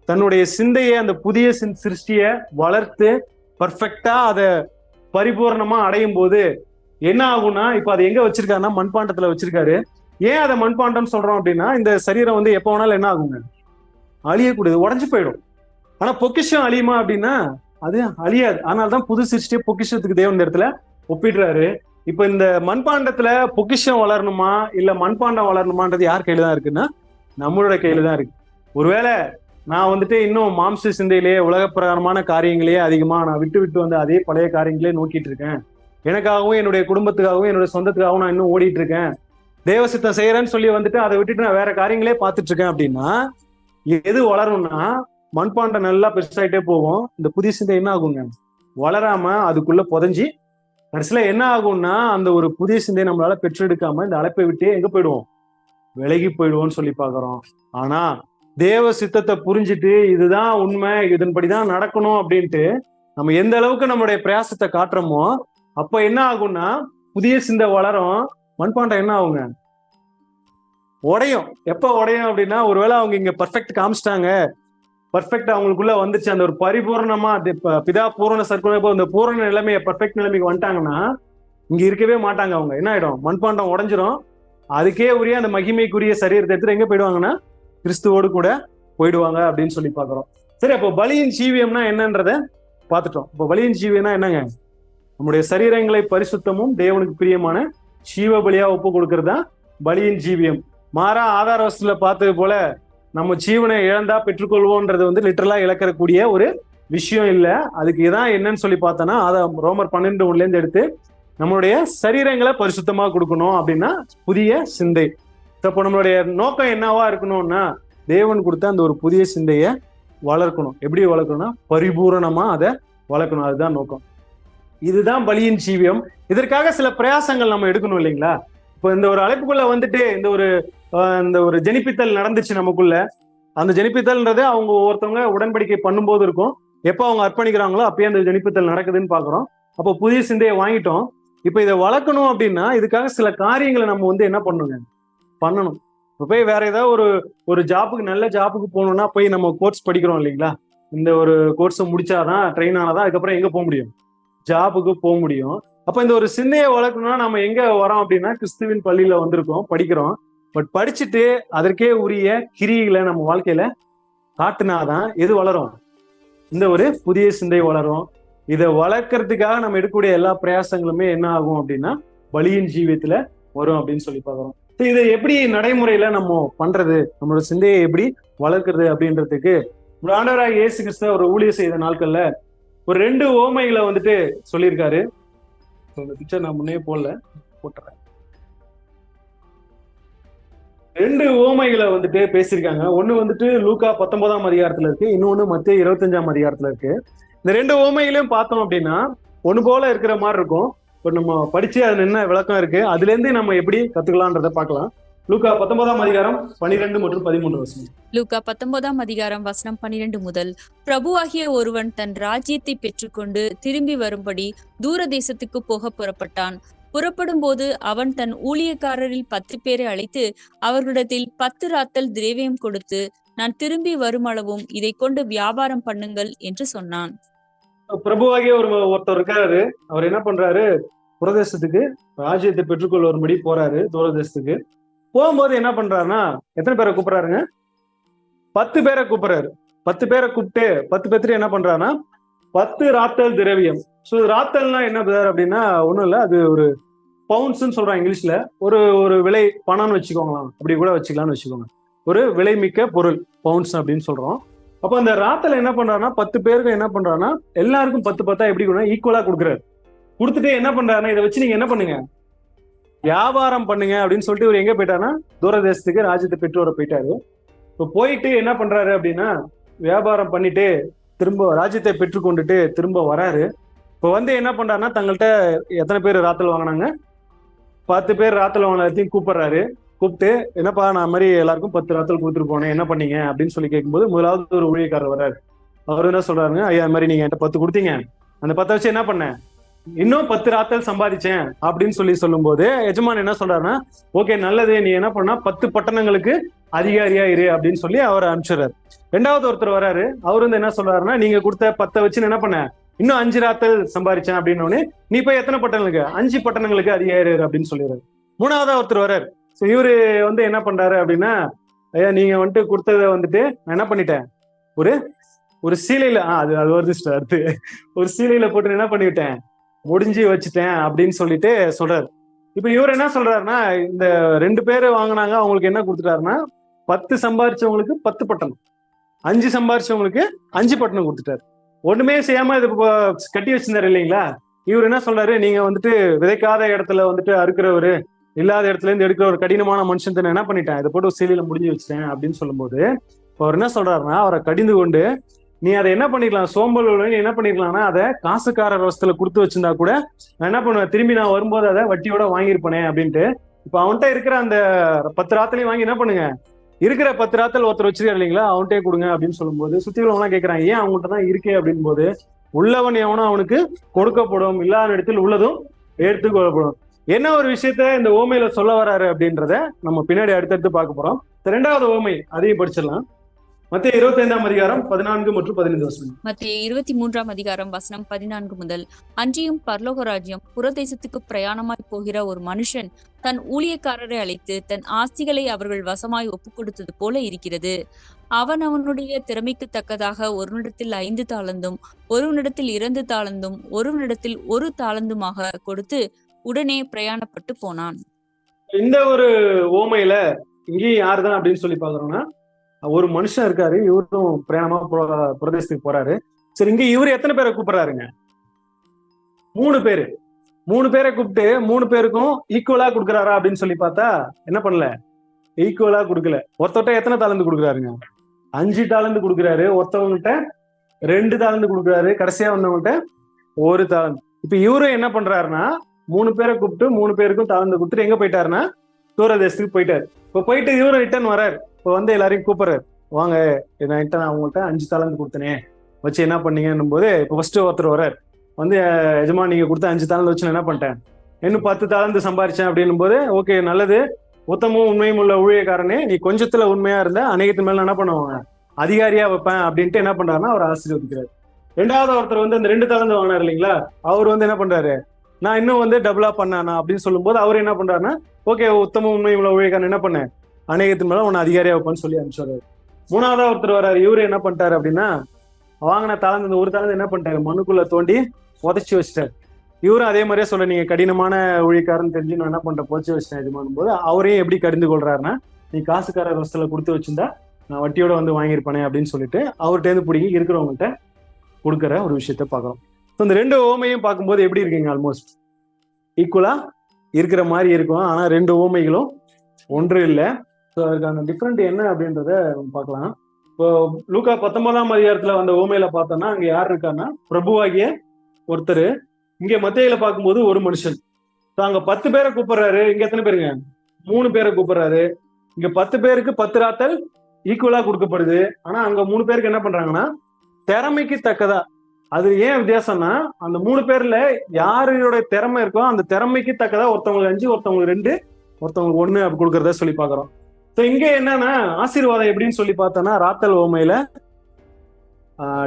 தன்னுடைய சிந்தையை அந்த புதிய சிருஷ்டிய வளர்த்து பர்ஃபெக்டா அதை பரிபூர்ணமா அடையும் போது என்ன ஆகும்னா, இப்ப அதை எங்க வச்சிருக்காருன்னா மண்பாண்டத்துல வச்சிருக்காரு. ஏன் அதை மண்பாண்டம் சொல்றோம் அப்படின்னா இந்த சரீரம் வந்து எப்ப வேணாலும் என்ன ஆகுங்க, அழியக்கூடியது, உடஞ்சு போயிடும். ஆனா பொக்கிஷம் அழியுமா அப்படின்னா அது அழியாது. அதனாலதான் புது சிருஷ்டிய பொக்கிஷத்துக்கு தேவன் இந்த இடத்துல ஒப்பிடுறாரு. இப்ப இந்த மண்பாண்டத்துல பொக்கிஷம் வளரணுமா இல்ல மண்பாண்டம் வளரணுமான்றது யார் கையில தான் இருக்குன்னா நம்மளோட கையில தான் இருக்கு. ஒருவேளை நான் வந்துட்டு இன்னும் மாம்ச சிந்தையிலேயே உலக பிரகாரமான காரியங்களையே அதிகமா நான் விட்டு வந்து அதே பழைய காரியங்களே நோக்கிட்டு இருக்கேன், எனக்காகவும் என்னுடைய குடும்பத்துக்காகவும் என்னுடைய சொந்தத்துக்காகவும் நான் இன்னும் ஓடிட்டு இருக்கேன், தேவசித்தம் செய்யறேன்னு சொல்லி வந்துட்டு அதை விட்டுட்டு நான் வேற காரியங்களே பார்த்துட்டு இருக்கேன் அப்படின்னா எது வளரும்னா மண்பாண்டம் நல்லா பெருசாயிட்டே போகும். இந்த புதிய சிந்தை என்ன ஆகுங்க, வளராம அதுக்குள்ள புதஞ்சி கடைசியில என்ன ஆகும்னா அந்த ஒரு புதிய சிந்தையை நம்மளால பெற்றெடுக்காம இந்த அழைப்பை விட்டே எங்க போயிடுவோம், விலகி போயிடுவோம்னு சொல்லி பாக்குறோம். ஆனா தேவ சித்தத்தை புரிஞ்சுட்டு இதுதான் உண்மை, இதன்படிதான் நடக்கணும் அப்படின்ட்டு நம்ம எந்த அளவுக்கு நம்மளுடைய பிரயாசத்தை காட்டுறோமோ அப்ப என்ன ஆகும்னா புதிய சிந்தை வளரும், மண்பாண்டம் என்ன ஆகுங்க, உடையும். எப்ப உடையும் அப்படின்னா ஒருவேளை அவங்க இங்க பர்ஃபெக்ட் காமிச்சிட்டாங்க, பர்ஃபெக்ட் அவங்களுக்குள்ள வந்துச்சு, அந்த ஒரு பரிபூர்ணமா பிதா பூரண சர்க்குணம் இந்த பூரண நிலைமையை பர்ஃபெக்ட் நிலைமைக்கு வந்துட்டாங்கன்னா இங்க இருக்கவே மாட்டாங்க. அவங்க என்ன ஆயிடும், மண்பாண்டம் உடைஞ்சிரும். அதுக்கே உரிய அந்த மகிமைக்குரிய சரீரத்தை எடுத்துட்டு எங்க போயிடுவாங்கன்னா கிறிஸ்துவோடு கூட போயிடுவாங்க அப்படின்னு சொல்லி பாக்குறோம். சரி, அப்போ பலியின் ஜீவியம்னா என்னன்றத பார்த்துட்டோம். இப்போ பலியின் ஜீவியம்னா என்னங்க? நம்முடைய சரீரங்களை பரிசுத்தமும் தேவனுக்கு பிரியமான ஜீவ பலியா ஒப்பு கொடுக்கறது தான் பலியின் ஜீவியம். மாறா ஆதார வசத்துல பார்த்தது போல நம்ம ஜீவனை இழந்தா பெற்றுக்கொள்வோன்றது வந்து லிட்டரலா இழக்கக்கூடிய ஒரு விஷயம் இல்லை. அதுக்கு இதான் என்னன்னு சொல்லி பார்த்தோன்னா ரோமர் 12:1 எடுத்து நம்மளுடைய சரீரங்களை பரிசுத்தமா கொடுக்கணும் அப்படின்னா புதிய சிந்தை. இப்போ நம்மளுடைய நோக்கம் என்னவா இருக்கணும்னா தேவன் கொடுத்த அந்த ஒரு புதிய சிந்தைய வளர்க்கணும். எப்படி வளர்க்கணும்னா பரிபூரணமா அதை வளர்க்கணும். அதுதான் நோக்கம். இதுதான் பலியின் ஜீவியம். இதற்காக சில பிரயாசங்கள் நம்ம எடுக்கணும் இல்லைங்களா? இப்போ இந்த ஒரு அழைப்புக்குள்ள வந்துட்டு இந்த ஒரு ஜெனிப்பித்தல் நடந்துச்சு நமக்குள்ள. அந்த ஜெனிப்பித்தல்ன்றது அவங்க ஒவ்வொருத்தவங்க உடன்படிக்கை பண்ணும்போது இருக்கும். எப்போ அவங்க அர்ப்பணிக்கிறாங்களோ அப்பயே அந்த ஜெனிப்பித்தல் நடக்குதுன்னு பாக்குறோம். அப்போ புதிய சிந்தையை வாங்கிட்டோம். இப்ப இதை வளர்க்கணும் அப்படின்னா இதுக்காக சில காரியங்களை நம்ம வந்து என்ன பண்ணணும். இப்போ போய் வேற ஏதாவது ஒரு ஜாப்புக்கு, நல்ல ஜாப்புக்கு போகணும்னா போய் நம்ம கோர்ஸ் படிக்கிறோம் இல்லைங்களா? இந்த ஒரு கோர்ஸை முடிச்சாதான், ட்ரெயின் ஆனாதான் அதுக்கப்புறம் எங்க போக முடியும், ஜாபுக்கு போக முடியும். அப்ப இந்த ஒரு சிந்தையை வளர்க்கணும்னா நம்ம எங்க வரோம் அப்படின்னா கிறிஸ்துவின் பள்ளியில வந்திருக்கோம், படிக்கிறோம். பட் படிச்சுட்டு அதற்கே உரிய கிரியைகளை நம்ம வாழ்க்கையில காட்டுனாதான் எது வளரும், இந்த ஒரு புதிய சிந்தை வளரும். இதை வளர்க்கறதுக்காக நம்ம எடுக்கக்கூடிய எல்லா பிரயாசங்களுமே என்ன ஆகும் அப்படின்னா பலியின் ஜீவியத்துல வரும் அப்படின்னு சொல்லி பாக்குறோம். இதை எப்படி நடைமுறையில நம்ம பண்றது, நம்மளோட சிந்தையை எப்படி வளர்க்கறது அப்படின்றதுக்கு ஆண்டவராக இயேசு கிறிஸ்து ஒரு ஊழியர் செய்த நாட்கள்ல ஒரு 2 ஓமைகளை வந்துட்டு சொல்லியிருக்காரு. இந்த பிக்சர் நான் முன்னே போட்டுறேன். 2 ஓமைகளை வந்துட்டு பேசியிருக்காங்க. ஒண்ணு வந்துட்டு லூக்கா 19ஆம் அதிகாரத்துல இருக்கு, இன்னொன்னு மத்தேயு 25ஆம் அதிகாரத்துல இருக்கு. இந்த 2 ஓமைகளையும் பார்த்தோம் அப்படின்னா ஒண்ணு போல இருக்கிற மாதிரி இருக்கும். இப்போ நம்ம படிச்சு அதுல என்ன விளக்கம் இருக்கு, அதுல இருந்து நம்ம எப்படி கத்துக்கலாம்ன்றத பார்க்கலாம். லூக்கா 19ஆம் அதிகாரம் 12 மற்றும் 13 வசனம். லூக்கா 19ஆம் அதிகாரம் வசனம் 12 முதல். பிரபுவாகிய ஒருவன் தன் ராஜ்யத்தை பெற்றுக்கொண்டு திரும்பி வரும்படி தூர தேசத்துக்கு போக புறப்பட்டான். புறப்படும் போது அவன் தன் ஊழியக்காரரில் 10 பேரை அழைத்து அவர்களிடத்தில் 10 ராத்தல் திரவியம் கொடுத்து, நான் திரும்பி வருமளவும் இதை கொண்டு வியாபாரம் பண்ணுங்கள் என்று சொன்னான். பிரபுவாகிய ஒருத்தர் இருக்காரு. அவர் என்ன பண்றாரு, புரதேசத்துக்கு ராஜ்யத்தை பெற்றுக்கொள்ள வரும்படி போறாரு. தூரதேசத்துக்கு போகும்போது என்ன பண்றாருன்னா எத்தனை பேரை கூப்பிடுறாருங்க, 10 பேரை கூப்பிடுறாரு. 10 பேரை கூப்பிட்டு 10 பேர்த்து என்ன பண்றாருன்னா 10 ராத்தல் திரவியம். ஸோ ராத்தல்னா என்ன பேர் அப்படின்னா ஒண்ணும் இல்லை, அது ஒரு பவுண்ட்ஸ்ன்னு சொல்றாங்க இங்கிலீஷ்ல. ஒரு விலை பணம்னு வச்சுக்கோங்களாம், அப்படி கூட வச்சுக்கலாம்னு வச்சுக்கோங்க. ஒரு விலை மிக்க பொருள் பவுண்ட்ஸ் அப்படின்னு சொல்றோம். அப்ப அந்த ராத்தல் என்ன பண்றாருன்னா 10 பேருக்கு என்ன பண்றாருன்னா எல்லாருக்கும் 10 எப்படி ஈக்குவலா கொடுக்குறாரு. கொடுத்துட்டு என்ன பண்றாருன்னா இதை வச்சு நீங்க என்ன பண்ணுங்க, வியாபாரம் பண்ணுங்க அப்படின்னு சொல்லிட்டு இவர் எங்க போயிட்டாருன்னா தூரதேசத்துக்கு ராஜ்யத்தை பெற்று வர போயிட்டாரு. இப்போ போயிட்டு என்ன பண்றாரு அப்படின்னா வியாபாரம் பண்ணிட்டு திரும்ப ராஜ்யத்தை பெற்றுக்கொண்டுட்டு திரும்ப வராரு. இப்போ வந்து என்ன பண்றாருன்னா தங்கள்கிட்ட எத்தனை பேர் ராத்தல் வாங்கினாங்க, 10 பேர் ராத்தல் வாங்கினதையும் கூப்பிடுறாரு. கூப்பிட்டு என்னப்பா நான் மாதிரி எல்லாருக்கும் 10 ராத்தல் கொடுத்துட்டு போனேன், என்ன பண்ணீங்க அப்படின்னு சொல்லி கேட்கும்போது முதலாவது ஒரு ஊழியக்காரர் வர்றாரு. அவர் என்ன சொல்றாருங்க, ஐயா இந்த மாதிரி நீங்க என்கிட்ட 10 கொடுத்தீங்க, அந்த 10 வச்சு என்ன பண்ணேன், இன்னும் 10 ராத்தல் சம்பாதிச்சேன் அப்படின்னு சொல்லும்போது எஜமான் என்ன சொல்றாருன்னா ஓகே நல்லது, நீ என்ன பண்ணா 10 பட்டணங்களுக்கு அதிகாரியா இரு அப்படின்னு சொல்லி அவர் அனுப்பிச்சுறாரு. 2வது ஒருத்தர் வராரு. அவர் வந்து என்ன சொல்றாருன்னா நீங்க கொடுத்த 10 வச்சு என்ன பண்ண இன்னும் 5 ராத்தல் சம்பாதிச்சேன் அப்படின்னு, நீ போய் எத்தனை பட்டணங்களுக்கு, 5 பட்டணங்களுக்கு அதிகாரி அப்படின்னு சொல்லிடுறாரு. 3வது ஒருத்தர் வர்றாரு. ஸோ இவரு வந்து என்ன பண்றாரு அப்படின்னா ஐயா நீங்க வந்துட்டு கொடுத்ததை வந்துட்டு நான் என்ன பண்ணிட்டேன், ஒரு சீலையில அது வருது அடுத்து ஒரு சீலையில போட்டு என்ன பண்ணிவிட்டேன், முடிஞ்சு வச்சுட்டேன் அப்படின்னு சொல்லிட்டு சொல்றாரு. இப்ப இவர் என்ன சொல்றாருன்னா இந்த 2 பேரை வாங்கினாங்க, அவங்களுக்கு என்ன கொடுத்துட்டாருன்னா 10 சம்பாரிச்சவங்களுக்கு 10 பட்டணம், 5 சம்பாரிச்சவங்களுக்கு 5 பட்டணம் கொடுத்துட்டாரு. ஒண்ணுமே செய்யாம இது கட்டி வச்சிருந்தாரு இல்லைங்களா. இவர் என்ன சொல்றாரு, நீங்க வந்துட்டு விதைக்காத இடத்துல வந்துட்டு அறுக்கிறவரு, இல்லாத இடத்துல இருந்து எடுக்கிற ஒரு கடினமான மனுஷன் என்ன பண்ணிட்டேன், இதை போட்டு சீலையில முடிஞ்சு வச்சுட்டேன் அப்படின்னு சொல்லும்போது அவர் என்ன சொல்றாருன்னா அவரை கடிந்து கொண்டு நீ அதை என்ன பண்ணிக்கலாம், சோம்பல் என்ன பண்ணிருக்கலாம்னா அதை காசுக்காரர் வசத்துல கொடுத்து வச்சிருந்தா கூட நான் என்ன பண்ணுவேன், திரும்பி நான் வரும்போது அதை வட்டியோட வாங்கியிருப்பேனே அப்படின்ட்டு. இப்ப அவன்கிட்ட இருக்கிற அந்த 10 ராத்தலையும் வாங்கி என்ன பண்ணுங்க, இருக்கிற 10 ராத்தல் ஒருத்தர் வச்சிருக்காரு இல்லைங்களா அவன்கிட்டே கொடுங்க அப்படின்னு சொல்லும்போது சுத்தி உள்ளவங்களாம் கேட்கறாங்க ஏன் அவங்கள்ட்ட தான் இருக்கே அப்படின்னு போது உள்ளவன் எவனோ அவனுக்கு கொடுக்கப்படும், இல்லாத இடத்தில் உள்ளதும் எடுத்துக்கொள்ளப்படும். என்ன ஒரு விஷயத்த இந்த ஓமையில சொல்ல வராரு அப்படின்றத நம்ம பின்னாடி அடுத்தடுத்து பார்க்க போறோம். 2வது ஓமை அதையும் படிச்சிடலாம். மத்தேயு 25ஆம் அதிகாரம் 14 மற்றும் 15 வசனம். மத்தேயு 23ஆம் அதிகாரம் வசனம் 14 முதல். அன்றியும் பரலோக ராஜ்யம் புறதேசத்துக்கு பிரயாணமாய் போகிற ஒரு மனுஷன் தன் ஊழியக்காரரை அழைத்து தன் ஆஸ்திகளை அவர்கள் வசமாய் ஒப்புக் கொடுத்தது போல இருக்கிறது. அவன் அவனுடைய திறமைக்கு தக்கதாக ஒருவனிடத்தில் 5 தாலந்தும் ஒருவனிடத்தில் 2 தாலந்தும் ஒருவனிடத்தில் 1 தாலந்துமாக கொடுத்து உடனே பிரயாணப்பட்டு போனான். இந்த ஒரு ஓமையில இங்கேயும் யாருதான் அப்படின்னு சொல்லி பாக்குறோம்னா, ஒரு மனுஷன் இருக்காரு, இவரும் பிரயாணமா பிரதேசத்துக்கு போறாரு. சரி, இங்க இவரு எத்தனை பேரை கூப்பிடுறாருங்க? 3 பேரு. 3 பேரை கூப்பிட்டு 3 பேருக்கும் ஈக்குவலா கொடுக்குறாரா அப்படின்னு சொல்லி பார்த்தா என்ன பண்ணல, ஈக்குவலா கொடுக்கல. ஒருத்தட்ட எத்தனை தாளந்து கொடுக்குறாருங்க? 5 தாளந்து கொடுக்குறாரு. ஒருத்தவங்ககிட்ட 2 தாளந்து கொடுக்குறாரு. கடைசியா வந்தவங்ககிட்ட 1 தாளந்து. இப்ப இவரும் என்ன பண்றாருன்னா, 3 பேரை கூப்பிட்டு 3 பேருக்கும் தாளந்து கொடுத்துட்டு எங்க போயிட்டாருன்னா தூரதேசத்துக்கு போயிட்டாரு. இப்ப போயிட்டு இவரும் ரிட்டர்ன் வராரு. இப்போ வந்து எல்லாரையும் கூப்பிடுறாரு, வாங்க நான் அவங்கள்ட்ட 5 தாளந்து கொடுத்தனே வச்சு என்ன பண்ணீங்கன்னும் போது, இப்போ ஃபர்ஸ்ட் ஒருத்தர் வர்றாரு வந்து, எஜமா நீங்க கொடுத்த 5 தாளந்து வச்சு நான் என்ன பண்ணிட்டேன், இன்னும் 10 தாளந்து சம்பாரிச்சேன் அப்படின்னும் போது, ஓகே நல்லது, உத்தமும் உண்மையும் உள்ள ஊழியக்காரனே, நீ கொஞ்சத்துல உண்மையா இருந்த அநேகத்து மேல என்ன பண்ணுவாங்க அதிகாரியா வைப்பேன் அப்படின்ட்டு என்ன பண்றாருன்னா அவர் ஆசீர்வதிக்கிறாரு. 2வது ஒருத்தர் வந்து அந்த 2 தாளந்து வாங்கினார் இல்லைங்களா, அவர் வந்து என்ன பண்றாரு, நான் இன்னும் வந்து டபுளா பண்ணானா அப்படின்னு சொல்லும் போது அவர் என்ன பண்றாருன்னா, ஓகே உத்தமும் உண்மையும் உள்ள ஊழியக்காரன் என்ன பண்ணேன், அநேகத்தின் மேல உன்னை அதிகாரியா வைப்பான்னு சொல்லி அனுப்பிச்சாரு. 3வது ஒருத்தர் வர்றாரு. இவரு என்ன பண்ணிட்டாரு அப்படின்னா, வாங்கின தாளந்து 1 தாளந்து என்ன பண்ணிட்டாரு, மண்ணுக்குள்ள தோண்டி உதச்சி வச்சிட்டாரு. இவரும் அதே மாதிரியே சொல்ல, நீங்க கடினமான ஊழியக்காரன்னு தெரிஞ்சு நான் என்ன பண்றேன் போச்சு வச்சிட்டேன் எஜமானும் போது, அவரையும் எப்படி கடிந்து கொள்றாருன்னா, நீ காசுக்கார வசத்துல கொடுத்து வச்சிருந்தா நான் வட்டியோட வந்து வாங்கியிருப்பேனே அப்படின்னு சொல்லிட்டு அவர்கிட்ட இருந்து பிடிங்கி இருக்கிறவங்ககிட்ட கொடுக்குற ஒரு விஷயத்த பாக்குறோம். இந்த 2 ஓமையும் பார்க்கும்போது எப்படி இருக்கீங்க, ஆல்மோஸ்ட் ஈக்குவலா இருக்கிற மாதிரி இருக்கும். ஆனா 2 ஓமைகளும் ஒன்று இல்லை. ஸோ அதுக்கான டிஃப்ரெண்ட் என்ன அப்படின்றத பார்க்கலாம். இப்போ லூக்கா 19ஆம் அதிகாரத்துல வந்த ஓமையில பார்த்தோம்னா அங்க யார் இருக்கான்னா பிரபுவாகிய ஒருத்தர். இங்க மத்தேயுல பார்க்கும்போது ஒரு மனுஷன். ஸோ அங்க 10 பேரை கூப்பிடுறாரு, இங்க எத்தனை பேருங்க, 3 பேரை கூப்பிடுறாரு. இங்க 10 பேருக்கு 10 ராத்தல் ஈக்குவலா கொடுக்கப்படுது. ஆனா அங்க 3 பேருக்கு என்ன பண்றாங்கன்னா திறமைக்கு தக்கதா. அது ஏன் வித்தியாசம்னா, அந்த 3 பேர்ல யாரோட திறமை இருக்கோ அந்த திறமைக்கு தக்கதா ஒருத்தவங்களுக்கு 5 ஒருத்தவங்களுக்கு 2 ஒருத்தவங்களுக்கு 1 அப்படி கொடுக்கறத சொல்லி பாக்குறோம். ஸோ இங்க என்னன்னா ஆசீர்வாதம் எப்படின்னு சொல்லி பார்த்தோம்னா, ராத்தல் ஓமையில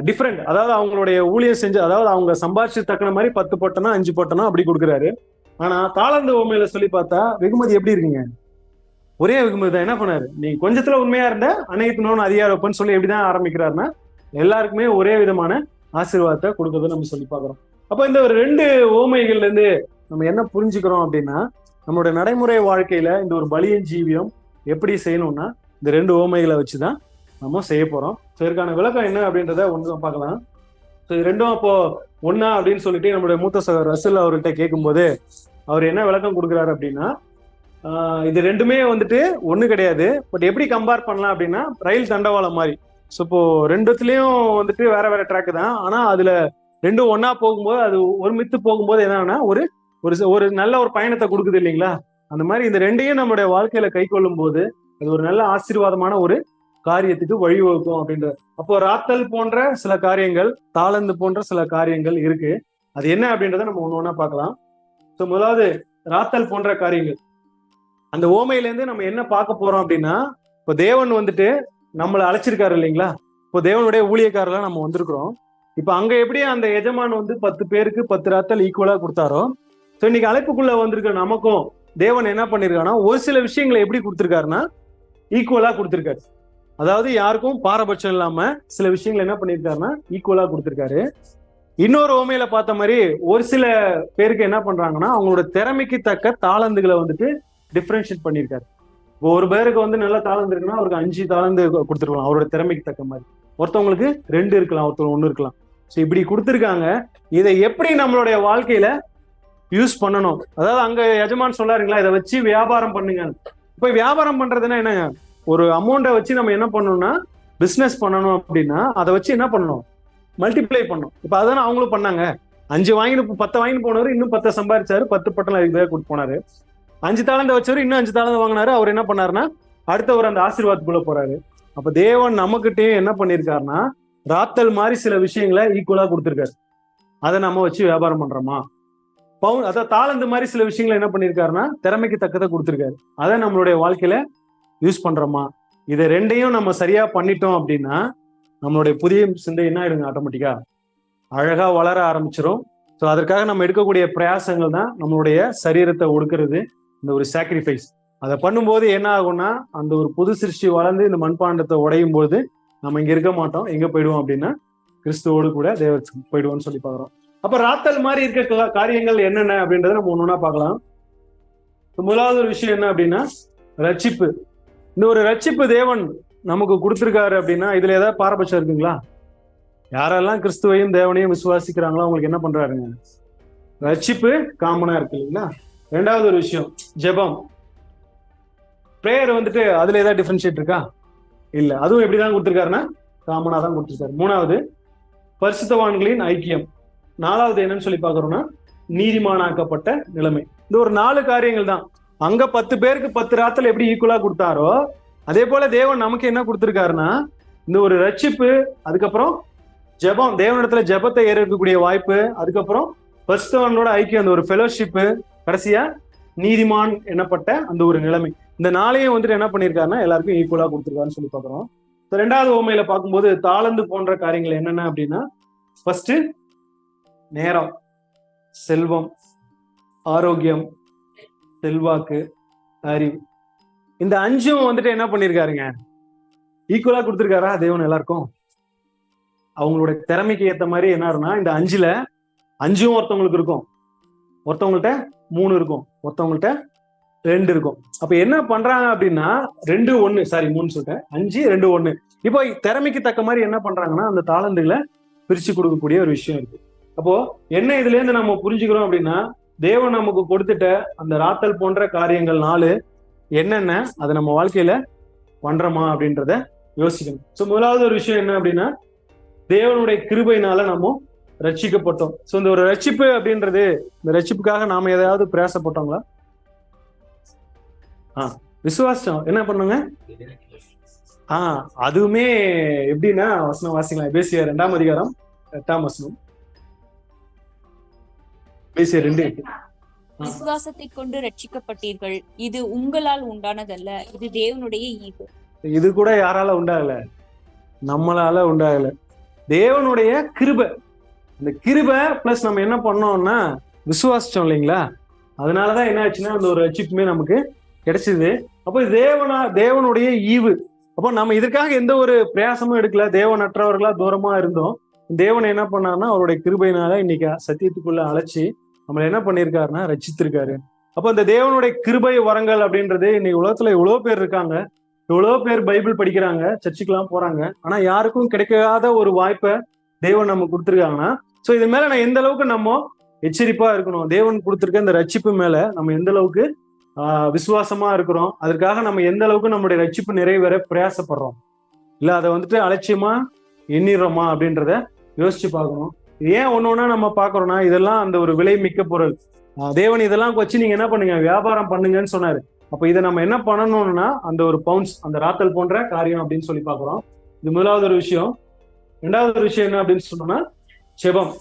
டிஃப்ரெண்ட், அதாவது அவங்களுடைய ஊழியம் செஞ்சு, அதாவது அவங்க சம்பாரிச்சு தக்கின மாதிரி 10 போட்டனா 5 போட்டனா அப்படி கொடுக்குறாரு. ஆனா தாளந்து ஓமையில சொல்லி பார்த்தா வெகுமதி எப்படி இருக்குங்க, ஒரே வெகுமதி தான். என்ன பண்ணாரு, நீ கொஞ்சத்துல உண்மையா இருந்த அநேகத்தினோன்னு அதிகாரம் வைப்பன்னு சொல்லி எப்படிதான் ஆரம்பிக்கிறாருன்னா, எல்லாருக்குமே ஒரே விதமான ஆசீர்வாதத்தை கொடுக்கறத நம்ம சொல்லி பார்க்கிறோம். அப்ப இந்த ஒரு 2 ஓமைகள்ல இருந்து நம்ம என்ன புரிஞ்சுக்கிறோம் அப்படின்னா, நம்மளோட நடைமுறை வாழ்க்கையில இந்த ஒரு பலியின் ஜீவியம் எப்படி செய்யணும்னா இந்த 2 ஓமைகளை வச்சுதான் நம்ம செய்ய போறோம். ஸோ இதற்கான விளக்கம் என்ன அப்படின்றத ஒன்று பார்க்கலாம். ஸோ இது 2ம் அப்போ ஒன்னா அப்படின்னு சொல்லிட்டு நம்மளுடைய மூத்த சகோதரர் ரசல் அவர்கிட்ட கேட்கும்போது அவர் என்ன விளக்கம் கொடுக்குறாரு அப்படின்னா, இது 2மே வந்துட்டு ஒண்ணு கிடையாது, பட் எப்படி கம்பேர் பண்ணலாம் அப்படின்னா ரயில் தண்டவாளம் மாதிரி. ஸோ இப்போ 2த்துலயும் வந்துட்டு வேற வேற ட்ராக் தான். ஆனா அதுல 2ம் ஒன்னா போகும்போது அது ஒருமித்து போகும்போது என்னன்னா ஒரு ஒரு நல்ல ஒரு பயணத்தை கொடுக்குது இல்லைங்களா. அந்த மாதிரி இந்த 2ஐயும் நம்மளுடைய வாழ்க்கையில கை கொள்ளும் போது அது ஒரு நல்ல ஆசீர்வாதமான ஒரு காரியத்துக்கு வழிவகுக்கும் அப்படின்ற. அப்போ ராத்தல் போன்ற சில காரியங்கள், தாளந்து போன்ற சில காரியங்கள் இருக்கு. அது என்ன அப்படின்றத நம்ம ஒண்ணு ஒண்ணா பார்க்கலாம். ஸோ முதலாவது ராத்தல் போன்ற காரியங்கள். அந்த ஓமையில இருந்து நம்ம என்ன பார்க்க போறோம் அப்படின்னா, இப்போ தேவன் வந்துட்டு நம்மளை அழைச்சிருக்காரு இல்லைங்களா. இப்போ தேவனுடைய ஊழியக்காரெல்லாம் நம்ம வந்திருக்கிறோம். இப்ப அங்க எப்படி அந்த எஜமான் வந்து 10 பேருக்கு 10 ராத்தல் ஈக்குவலா கொடுத்தாரோ, ஸோ இன்னைக்கு அழைப்புக்குள்ள வந்திருக்க நமக்கும் தேவன் என்ன பண்ணிருக்காருன்னா ஒரு சில விஷயங்களை எப்படி கொடுத்திருக்காருன்னா ஈக்குவலா கொடுத்திருக்காரு. அதாவது யாருக்கும் பாரபட்சம் இல்லாம சில விஷயங்களை என்ன பண்ணிருக்காருன்னா ஈக்குவலா கொடுத்திருக்காரு. இன்னொரு ஓமையில பார்த்த மாதிரி ஒரு சில பேருக்கு என்ன பண்றாங்கன்னா அவங்களோட திறமைக்கு தக்க தாளந்துகளை வந்துட்டு டிஃபரன்ஷியேட் பண்ணியிருக்காரு. இப்போ ஒரு பேருக்கு வந்து நல்ல தாளந்து இருக்குன்னா அவருக்கு 5 தாளந்து கொடுத்துருக்கலாம் அவரோட திறமைக்கு தக்க மாதிரி. ஒருத்தவங்களுக்கு 2 இருக்கலாம், ஒருத்தவங்க 1 இருக்கலாம். ஸோ இப்படி கொடுத்துருக்காங்க. இதை எப்படி நம்மளுடைய வாழ்க்கையில யூஸ் பண்ணணும், அதாவது அங்க எஜமான் சொல்லாருங்களா இதை வச்சு வியாபாரம் பண்ணுங்க. இப்ப வியாபாரம் பண்றதுன்னா என்னங்க, ஒரு அமௌண்ட்டை வச்சு நம்ம என்ன பண்ணணும்னா பிசினஸ் பண்ணணும் அப்படின்னா அதை வச்சு என்ன பண்ணணும், மல்டிப்ளை பண்ணணும். இப்ப அதானே அவங்களும் பண்ணாங்க. 5 வாங்கிட்டு 10 வாங்கிட்டு போனவர் இன்னும் 10 சம்பாதிச்சாரு, 10 பட்டலாம் அதுக்கு பேர் கொடுத்து போனாரு. 5 தாளந்தை வச்சவர் இன்னும் 5 தாளந்தை வாங்கினாரு. அவர் என்ன பண்ணாருன்னா அடுத்தவர் அந்த ஆசீர்வாதத்துக்குள்ள போறாரு. அப்ப தேவன் நமக்கிட்டே என்ன பண்ணிருக்காருன்னா ராத்தல் மாதிரி சில விஷயங்களை ஈக்குவலா கொடுத்திருக்காரு. அதை நம்ம வச்சு வியாபாரம் பண்றோமா, அதாவது தாளந்து மாதிரி சில விஷயங்களை என்ன பண்ணிருக்காருன்னா திறமைக்கு தக்கதை கொடுத்திருக்காரு. அதை நம்மளுடைய வாழ்க்கையில யூஸ் பண்றோமா, இதை ரெண்டையும் நம்ம சரியா பண்ணிட்டோம் அப்படின்னா நம்மளுடைய புதிய சிந்தை என்ன ஆயிடுங்க, ஆட்டோமேட்டிக்கா அழகா வளர ஆரம்பிச்சிடும். ஸோ அதற்காக நம்ம எடுக்கக்கூடிய பிரயாசங்கள் தான் நம்மளுடைய சரீரத்தை ஒடுக்கிறது, இந்த ஒரு சாக்ரிஃபைஸ். அதை பண்ணும்போது என்ன ஆகும்னா, அந்த ஒரு புது சிருஷ்டி வளர்ந்து இந்த மண்பாண்டத்தை உடையும் போது நம்ம இங்க இருக்க மாட்டோம். எங்க போயிடுவோம் அப்படின்னா கிறிஸ்துவோடு கூட தேவத்துக்கு போயிடுவோம்னு சொல்லி பாக்குறோம். அப்ப ராத்தல் மாதிரி இருக்க காரியங்கள் என்னென்ன அப்படின்றத நம்ம ஒன்னொன்னா பார்க்கலாம். முதலாவது ஒரு விஷயம் என்ன அப்படின்னா ரட்சிப்பு. இந்த ஒரு ரட்சிப்பு தேவன் நமக்கு கொடுத்திருக்காரு அப்படின்னா இதுல ஏதாவது பாரபட்சம் இருக்குங்களா? யாரெல்லாம் கிறிஸ்துவையும் தேவனையும் விசுவாசிக்கிறாங்களோ அவங்களுக்கு என்ன பண்றாருங்க, ரட்சிப்பு காமனா இருக்கு இல்லைங்களா? ரெண்டாவது ஒரு விஷயம் ஜெபம், பிரேயர் வந்துட்டு அதுல ஏதாவது டிஃபரன்ஷியேட் இருக்கா? இல்ல, அதுவும் எப்படிதான் கொடுத்திருக்காருன்னா காமனா தான் கொடுத்திருக்காரு. மூணாவது பரிசுத்தவான்களின் ஐக்கியம். நாலாவது என்னன்னு சொல்லி பாக்குறோம்னா நீதிமானாக்கப்பட்ட நிலைமை. இந்த ஒரு 4 காரியங்கள் தான். அங்க 10 பேருக்கு 10 ராத்தல் எப்படி ஈக்குவலா கொடுத்தாரோ அதே போல தேவன் நமக்கு என்ன கொடுத்திருக்காருன்னா இந்த ஒரு ரட்சிப்பு, அதுக்கப்புறம் ஜெபம், தேவனிடத்துல ஜெபத்தை ஏற்கக்கூடிய வாய்ப்பு, அதுக்கப்புறம் பரிசுத்தவான்களோட ஐக்கியம், அந்த ஒரு ஃபெலோஷிப்பு, கடைசியா நீதிமான் என்னப்பட்ட அந்த ஒரு நிலைமை. இந்த 4ஐயும் வந்துட்டு என்ன பண்ணிருக்காருன்னா எல்லாருக்கும் ஈக்குவலா கொடுத்திருக்காருன்னு சொல்லி பாக்குறோம். ரெண்டாவது ஓமையில பார்க்கும்போது தாளந்து போன்ற காரியங்கள் என்னென்ன அப்படின்னா ஃபர்ஸ்ட் நேரம், செல்வம், ஆரோக்கியம், செல்வாக்கு, அறிவு. இந்த 5ம் வந்துட்டு என்ன பண்ணிருக்காருங்க, ஈக்குவலா கொடுத்திருக்காரா தேவன் எல்லாருக்கும்? அவங்களுடைய திறமைக்கு ஏத்த மாதிரி என்னன்னா இந்த 5ல 5ம் ஒருத்தவங்களுக்கு இருக்கும், ஒருத்தவங்கள்ட்ட 3 இருக்கும், ஒருத்தவங்கள்ட்ட 2 இருக்கும். அப்ப என்ன பண்றாங்க அப்படின்னா 2 1 சாரி 3 சொல்லிட்டேன், 5 2 1. இப்போ திறமைக்கு தக்க மாதிரி என்ன பண்றாங்கன்னா அந்த தாளந்துகளை பிரிச்சு கொடுக்கக்கூடிய ஒரு விஷயம் இருக்கு. அப்போ என்ன இதுல இருந்து நம்ம புரிஞ்சுக்கிறோம் அப்படின்னா தேவன் நமக்கு கொடுத்துட்ட அந்த ராத்தல் போன்ற காரியங்கள் 4 என்னென்ன, அதை நம்ம வாழ்க்கையில பண்றோமா அப்படின்றத யோசிக்கணும். ஸோ முதலாவது ஒரு விஷயம் என்ன அப்படின்னா தேவனுடைய கிருபையினால நம்ம ரட்சிக்கப்பட்டோம். ஸோ இந்த ஒரு ரட்சிப்பு அப்படின்றது, இந்த ரட்சிப்புக்காக நாம ஏதாவது பிரயாசப்பட்டோங்களா? விசுவாசம் என்ன பண்ணுங்க. அதுவுமே எப்படின்னா வசனம் வாசிக்கலாம். எபேசியர் 2ஆம் அதிகாரம் 8ஆம் வசனம். எபேசியர் 2:8. விசுவாசத்தை கொண்டு ரட்சிக்கப்பட்டீர்கள், இது உங்களால் உண்டானதல்ல, இது தேவனுடைய ஈவு. இது கூட யாரால உண்டாகல, நம்மளால உண்டாகல, தேவனுடைய கிருபை. இந்த கிருபை பிளஸ் நம்ம என்ன பண்ணோம்னா விசுவாசிச்சோம் இல்லைங்களா? அதனாலதான் என்ன ஆச்சுன்னா அந்த ஒரு ரட்சிப்புமே நமக்கு கிடைச்சது. அப்போ தேவனுடைய ஈவு. அப்போ நம்ம இதற்காக எந்த ஒரு பிரயாசமும் எடுக்கல, தேவனற்றவர்களா தூரமா இருந்தோம். தேவன் என்ன பண்ணாருன்னா அவருடைய கிருபையினால இன்னைக்கு சத்தியத்துக்குள்ள அழைச்சி நம்மளை என்ன பண்ணியிருக்காருன்னா ரட்சித்திருக்காரு. அப்போ இந்த தேவனுடைய கிருபை வரங்கள் அப்படின்றது இன்னைக்கு உலகத்துல எவ்வளவு பேர் இருக்காங்க, எவ்வளவு பேர் பைபிள் படிக்கிறாங்க, சர்ச்சுக்கெல்லாம் போறாங்க, ஆனா யாருக்கும் கிடைக்காத ஒரு வாய்ப்பை தேவன் நம்ம கொடுத்துருக்காங்கன்னா ஸோ இது மேல நான் எந்த அளவுக்கு நம்ம எச்சரிப்பா இருக்கணும், தேவன் கொடுத்துருக்க இந்த ரட்சிப்பு மேல நம்ம எந்த அளவுக்கு விசுவாசமா இருக்கிறோம், அதற்காக நம்ம எந்த அளவுக்கு நம்மளுடைய ரட்சிப்பு நிறைவேற பிரயாசப்படுறோம், இல்ல அதை வந்துட்டு அலட்சியமா எண்ணிடுறோமா அப்படின்றத யோசிச்சு பார்க்கணும். ஏன் ஒன்னொன்னா நம்ம பாக்குறோம்னா இதெல்லாம் அந்த ஒரு விலை மிக்க பொருள். தேவன் இதெல்லாம் வச்சு நீங்க என்ன பண்ணுங்க, வியாபாரம் பண்ணுங்கன்னு சொன்னாரு. அப்ப இதை நம்ம என்ன பண்ணணும்னா அந்த ஒரு பவுன்ஸ், அந்த ராத்தல் போன்ற காரியம் அப்படின்னு சொல்லி பாக்குறோம். இது முதலாவது ஒரு விஷயம். ரெண்டாவது ஒரு விஷயம் என்ன அப்படின்னு சொன்னோம்னா ஜெபம்.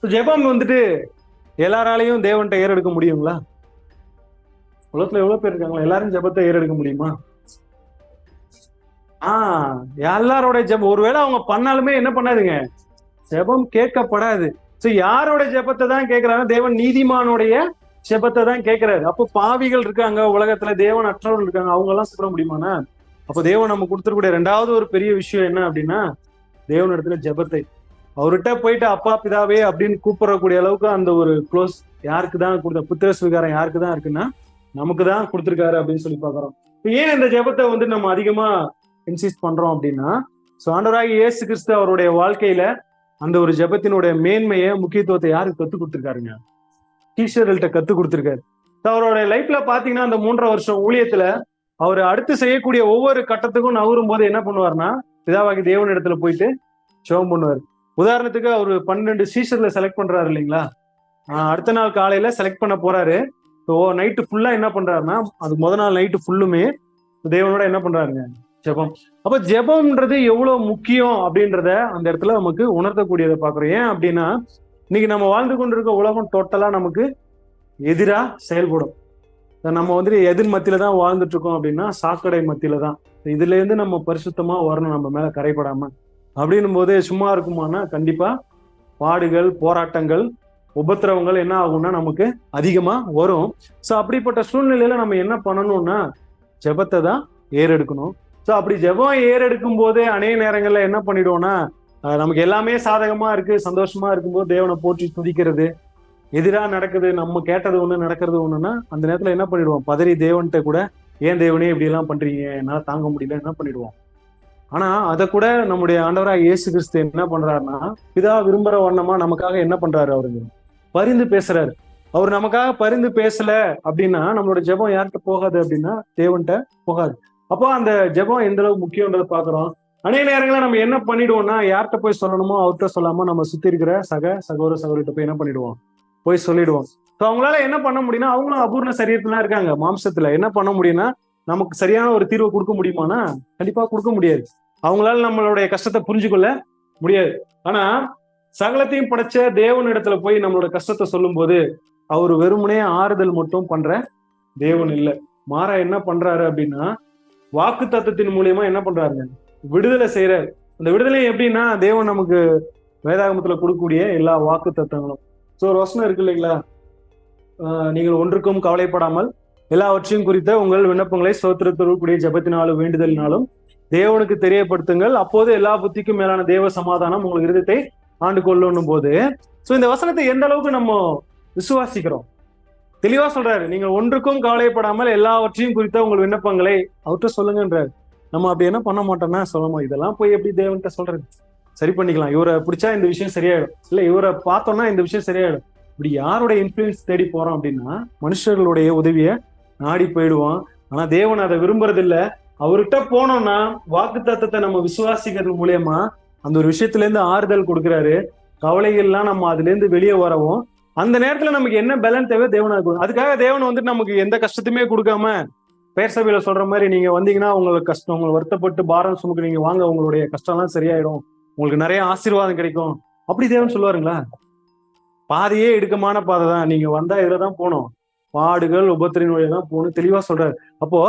ஜெபம் வந்துட்டு எல்லாராலையும் தேவன்கிட்ட ஏறெடுக்க முடியுங்களா? உலகத்துல எவ்வளவு பேர் இருக்காங்களா, எல்லாரும் ஜெபத்தை ஏறெடுக்க முடியுமா? எல்லாரோட ஜெபம் ஒருவேளை அவங்க பண்ணாலுமே என்ன பண்ணாதுங்க, ஜெபம் கேட்கப்படாது. சோ யாரோட ஜெபத்தை தான் கேட்கிறாங்க, தேவன் நீதிமானுடைய ஜெபத்தை தான் கேட்கிறாரு. அப்போ பாவிகள் இருக்காங்க உலகத்துல, தேவன் அற்றவர்கள் இருக்காங்க, அவங்க எல்லாம் சொல்ல முடியுமானா? அப்போ தேவன் நம்ம கொடுத்துருக்கூடிய 2வது ஒரு பெரிய விஷயம் என்ன அப்படின்னா தேவன் இடத்துல ஜெபத்தை, அவர்கிட்ட போயிட்டு அப்பா பிதாவே அப்படின்னு கூப்பிடக்கூடிய அளவுக்கு அந்த ஒரு க்ளோஸ் யாருக்கு தான் கொடுத்த, புத்திர சுவீகாரம் யாருக்கு தான் இருக்குன்னா நமக்கு தான் கொடுத்துருக்காரு அப்படின்னு சொல்லி பாக்குறோம். ஏன் இந்த ஜெபத்தை வந்து நம்ம அதிகமா இன்சிஸ்ட் பண்றோம் அப்படின்னா ஆண்டவராகிய இயேசு கிறிஸ்து அவருடைய வாழ்க்கையில அந்த ஒரு ஜெபத்தினுடைய மேன்மையை, முக்கியத்துவத்தை யாருக்கு கத்து கொடுத்துருக்காருங்க, சீஷர்கள்ட்ட கத்து கொடுத்துருக்காரு. அவருடைய லைஃப்ல பாத்தீங்கன்னா அந்த 3.5 வருஷம் ஊழியத்துல அவர் அடுத்து செய்யக்கூடிய ஒவ்வொரு கட்டத்துக்கும் நகரும் போது என்ன பண்ணுவார்னா பிதாவாகி தேவன் இடத்துல போயிட்டு ஜெபம் பண்ணுவார். உதாரணத்துக்கு அவர் 12 சீஷர்ல செலக்ட் பண்றாரு இல்லைங்களா, அடுத்த நாள் காலையில செலக்ட் பண்ண போறாரு. நைட்டு ஃபுல்லா என்ன பண்றாருன்னா அது முதல் நாள் நைட்டு ஃபுல்லுமே தேவனோட என்ன பண்றாருங்க, ஜெபம். அப்ப ஜெபம்ன்றது எவ்வளவு முக்கியம் அப்படின்றத அந்த இடத்துல நமக்கு உணர்த்தக்கூடியதை பாக்குறோம். ஏன் அப்படின்னா இன்னைக்கு நம்ம வாழ்ந்து கொண்டிருக்க உலகம் டோட்டலா நமக்கு எதிரா செயல்படும். நம்ம வந்துட்டு எதிர் மத்தியில தான் வாழ்ந்துட்டு இருக்கோம் அப்படின்னா சாக்கடை மத்தியில தான். இதுல இருந்து நம்ம பரிசுத்தமா வரணும், நம்ம மேல கரைப்படாம. அப்படின்னும் போது சும்மா இருக்குமானா கண்டிப்பா பாடுகள், போராட்டங்கள், உபத்திரவங்கள் என்ன ஆகும்னா நமக்கு அதிகமா வரும். ஸோ அப்படிப்பட்ட சூழ்நிலையில நம்ம என்ன பண்ணணும்னா ஜெபத்தை தான் ஏறெடுக்கணும். ஸோ அப்படி ஜெபம் ஏறெடுக்கும் போது அநேக நேரங்கள்ல என்ன பண்ணிடுவோம்னா நமக்கு எல்லாமே சாதகமா இருக்கு, சந்தோஷமா இருக்கும்போது தேவனை போற்றி துதிக்கிறது, எதிராக நடக்குது, நம்ம கேட்டது ஒண்ணு நடக்கிறது ஒண்ணுன்னா அந்த நேரத்துல என்ன பண்ணிடுவோம், பதறி தேவன்கிட்ட கூட ஏன் தேவனே இப்படி எல்லாம் பண்றீங்க, என்னால தாங்க முடியல, என்ன பண்ணிடுவோம். ஆனா அதை கூட நம்முடைய ஆண்டவராக இயேசு கிறிஸ்து என்ன பண்றாருன்னா பிதா விரும்புற வண்ணமா நமக்காக என்ன பண்றாரு, அவருக்கு பரிந்து பேசுறாரு. அவர் நமக்காக பரிந்து பேசல அப்படின்னா நம்மளோட ஜெபம் யார்கிட்ட போகாது அப்படின்னா தேவன்கிட்ட போகாது. அப்போ அந்த ஜெபம் எந்த அளவுக்கு முக்கியன்றதை பாக்குறோம். அநேக நேரங்களில் நம்ம என்ன பண்ணிடுவோம்னா யார்கிட்ட போய் சொல்லணுமோ அவர்கிட்ட சொல்லாம நம்ம சுத்தி இருக்கிற சகோதர சகோதரிட்ட போய் என்ன பண்ணிடுவோம், போய் சொல்லிடுவோம். ஸோ அவங்களால என்ன பண்ண முடியும்னா அவங்களும் அபூர்ண சரீரத்துல இருக்காங்க, மாம்சத்துல என்ன பண்ண முடியும்னா நமக்கு சரியான ஒரு தீர்வை கொடுக்க முடியுமானா கண்டிப்பா கொடுக்க முடியாது. அவங்களால நம்மளுடைய கஷ்டத்தை புரிஞ்சுக்கொள்ள முடியாது. ஆனா சகலத்தையும் படைச்ச தேவன் இடத்துல போய் நம்மளோட கஷ்டத்தை சொல்லும் போது அவர் வெறுமனே ஆறுதல் மட்டும் பண்ற தேவன் இல்லை, மாறா என்ன பண்றாரு அப்படின்னா வாக்கு தத்தத்தின் மூலியமா என்ன பண்றாருங்க, விடுதலை செய்யறாரு. அந்த விடுதலை எப்படின்னா தேவன் நமக்கு வேதாகமத்துல கொடுக்கக்கூடிய எல்லா வாக்கு தத்தங்களும். ஸோ ஒரு வசனம் இருக்கு இல்லைங்களா, நீங்கள் ஒன்றுக்கும் கவலைப்படாமல் எல்லாவற்றையும் குறித்த உங்கள் விண்ணப்பங்களை ஸ்தோத்திரத்தோடுக்கூடிய ஜெபத்தினாலும் வேண்டுதலினாலும் தேவனுக்கு தெரியப்படுத்துங்கள், அப்போது எல்லா புத்திக்கும் மேலான தேவ சமாதானம் உங்கள் இருதயத்தை ஆண்டு கொள்ளணும் போது. ஸோ இந்த வசனத்தை எந்த அளவுக்கு நம்ம விசுவாசிக்கிறோம், தெளிவா சொல்றாரு, நீங்கள் ஒன்றுக்கும் கவலைப்படாமல் எல்லாவற்றையும் குறித்த உங்கள் விண்ணப்பங்களை அவர்கிட்ட சொல்லுங்கன்றாரு. நம்ம அப்படி என்ன பண்ண மாட்டோம்னா சொல்லணும், இதெல்லாம் போய் எப்படி தேவன்கிட்ட சொல்றது, சரி பண்ணிக்கலாம், இவரை பிடிச்சா இந்த விஷயம் சரியாயிடும், இல்ல இவரை பார்த்தோம்னா இந்த விஷயம் சரியாயிடும். இப்படி யாருடைய இன்ஃபுளுன்ஸ் தேடி போறோம் அப்படின்னா மனுஷர்களுடைய உதவியை நாடி போயிடுவோம். ஆனா தேவன் அதை விரும்புறது இல்ல. அவர்கிட்ட போனோம்னா வாக்கு தத்தத்தை நம்ம விசுவாசிக்கிறது மூலியமா அந்த ஒரு விஷயத்துல இருந்து ஆறுதல் கொடுக்குறாரு, கவலைகள்லாம் நம்ம அதுல இருந்து வெளியே வரவும். அந்த நேரத்துல நமக்கு என்ன பலன் தேவை தேவனா இருக்கும். அதுக்காக தேவன் வந்துட்டு நமக்கு எந்த கஷ்டத்தையுமே கொடுக்காம பெயர் சபையில சொல்ற மாதிரி நீங்க வந்தீங்கன்னா உங்களுக்கு கஷ்டம், உங்களை வருத்தப்பட்டு பாரம் சுமக்கு நீங்க வாங்க, உங்களுடைய கஷ்டம்லாம் சரியாயிடும், உங்களுக்கு நிறைய ஆசீர்வாதம் கிடைக்கும், அப்படி தேவன் சொல்லுவாருங்களா? பாதையே இடுக்கமான பாதை தான், நீங்க வந்தா இதுலதான் போகணும், பாடுகள் உபத்திரின் வழியதான் போகணும், தெளிவா சொல்றாரு. அப்போ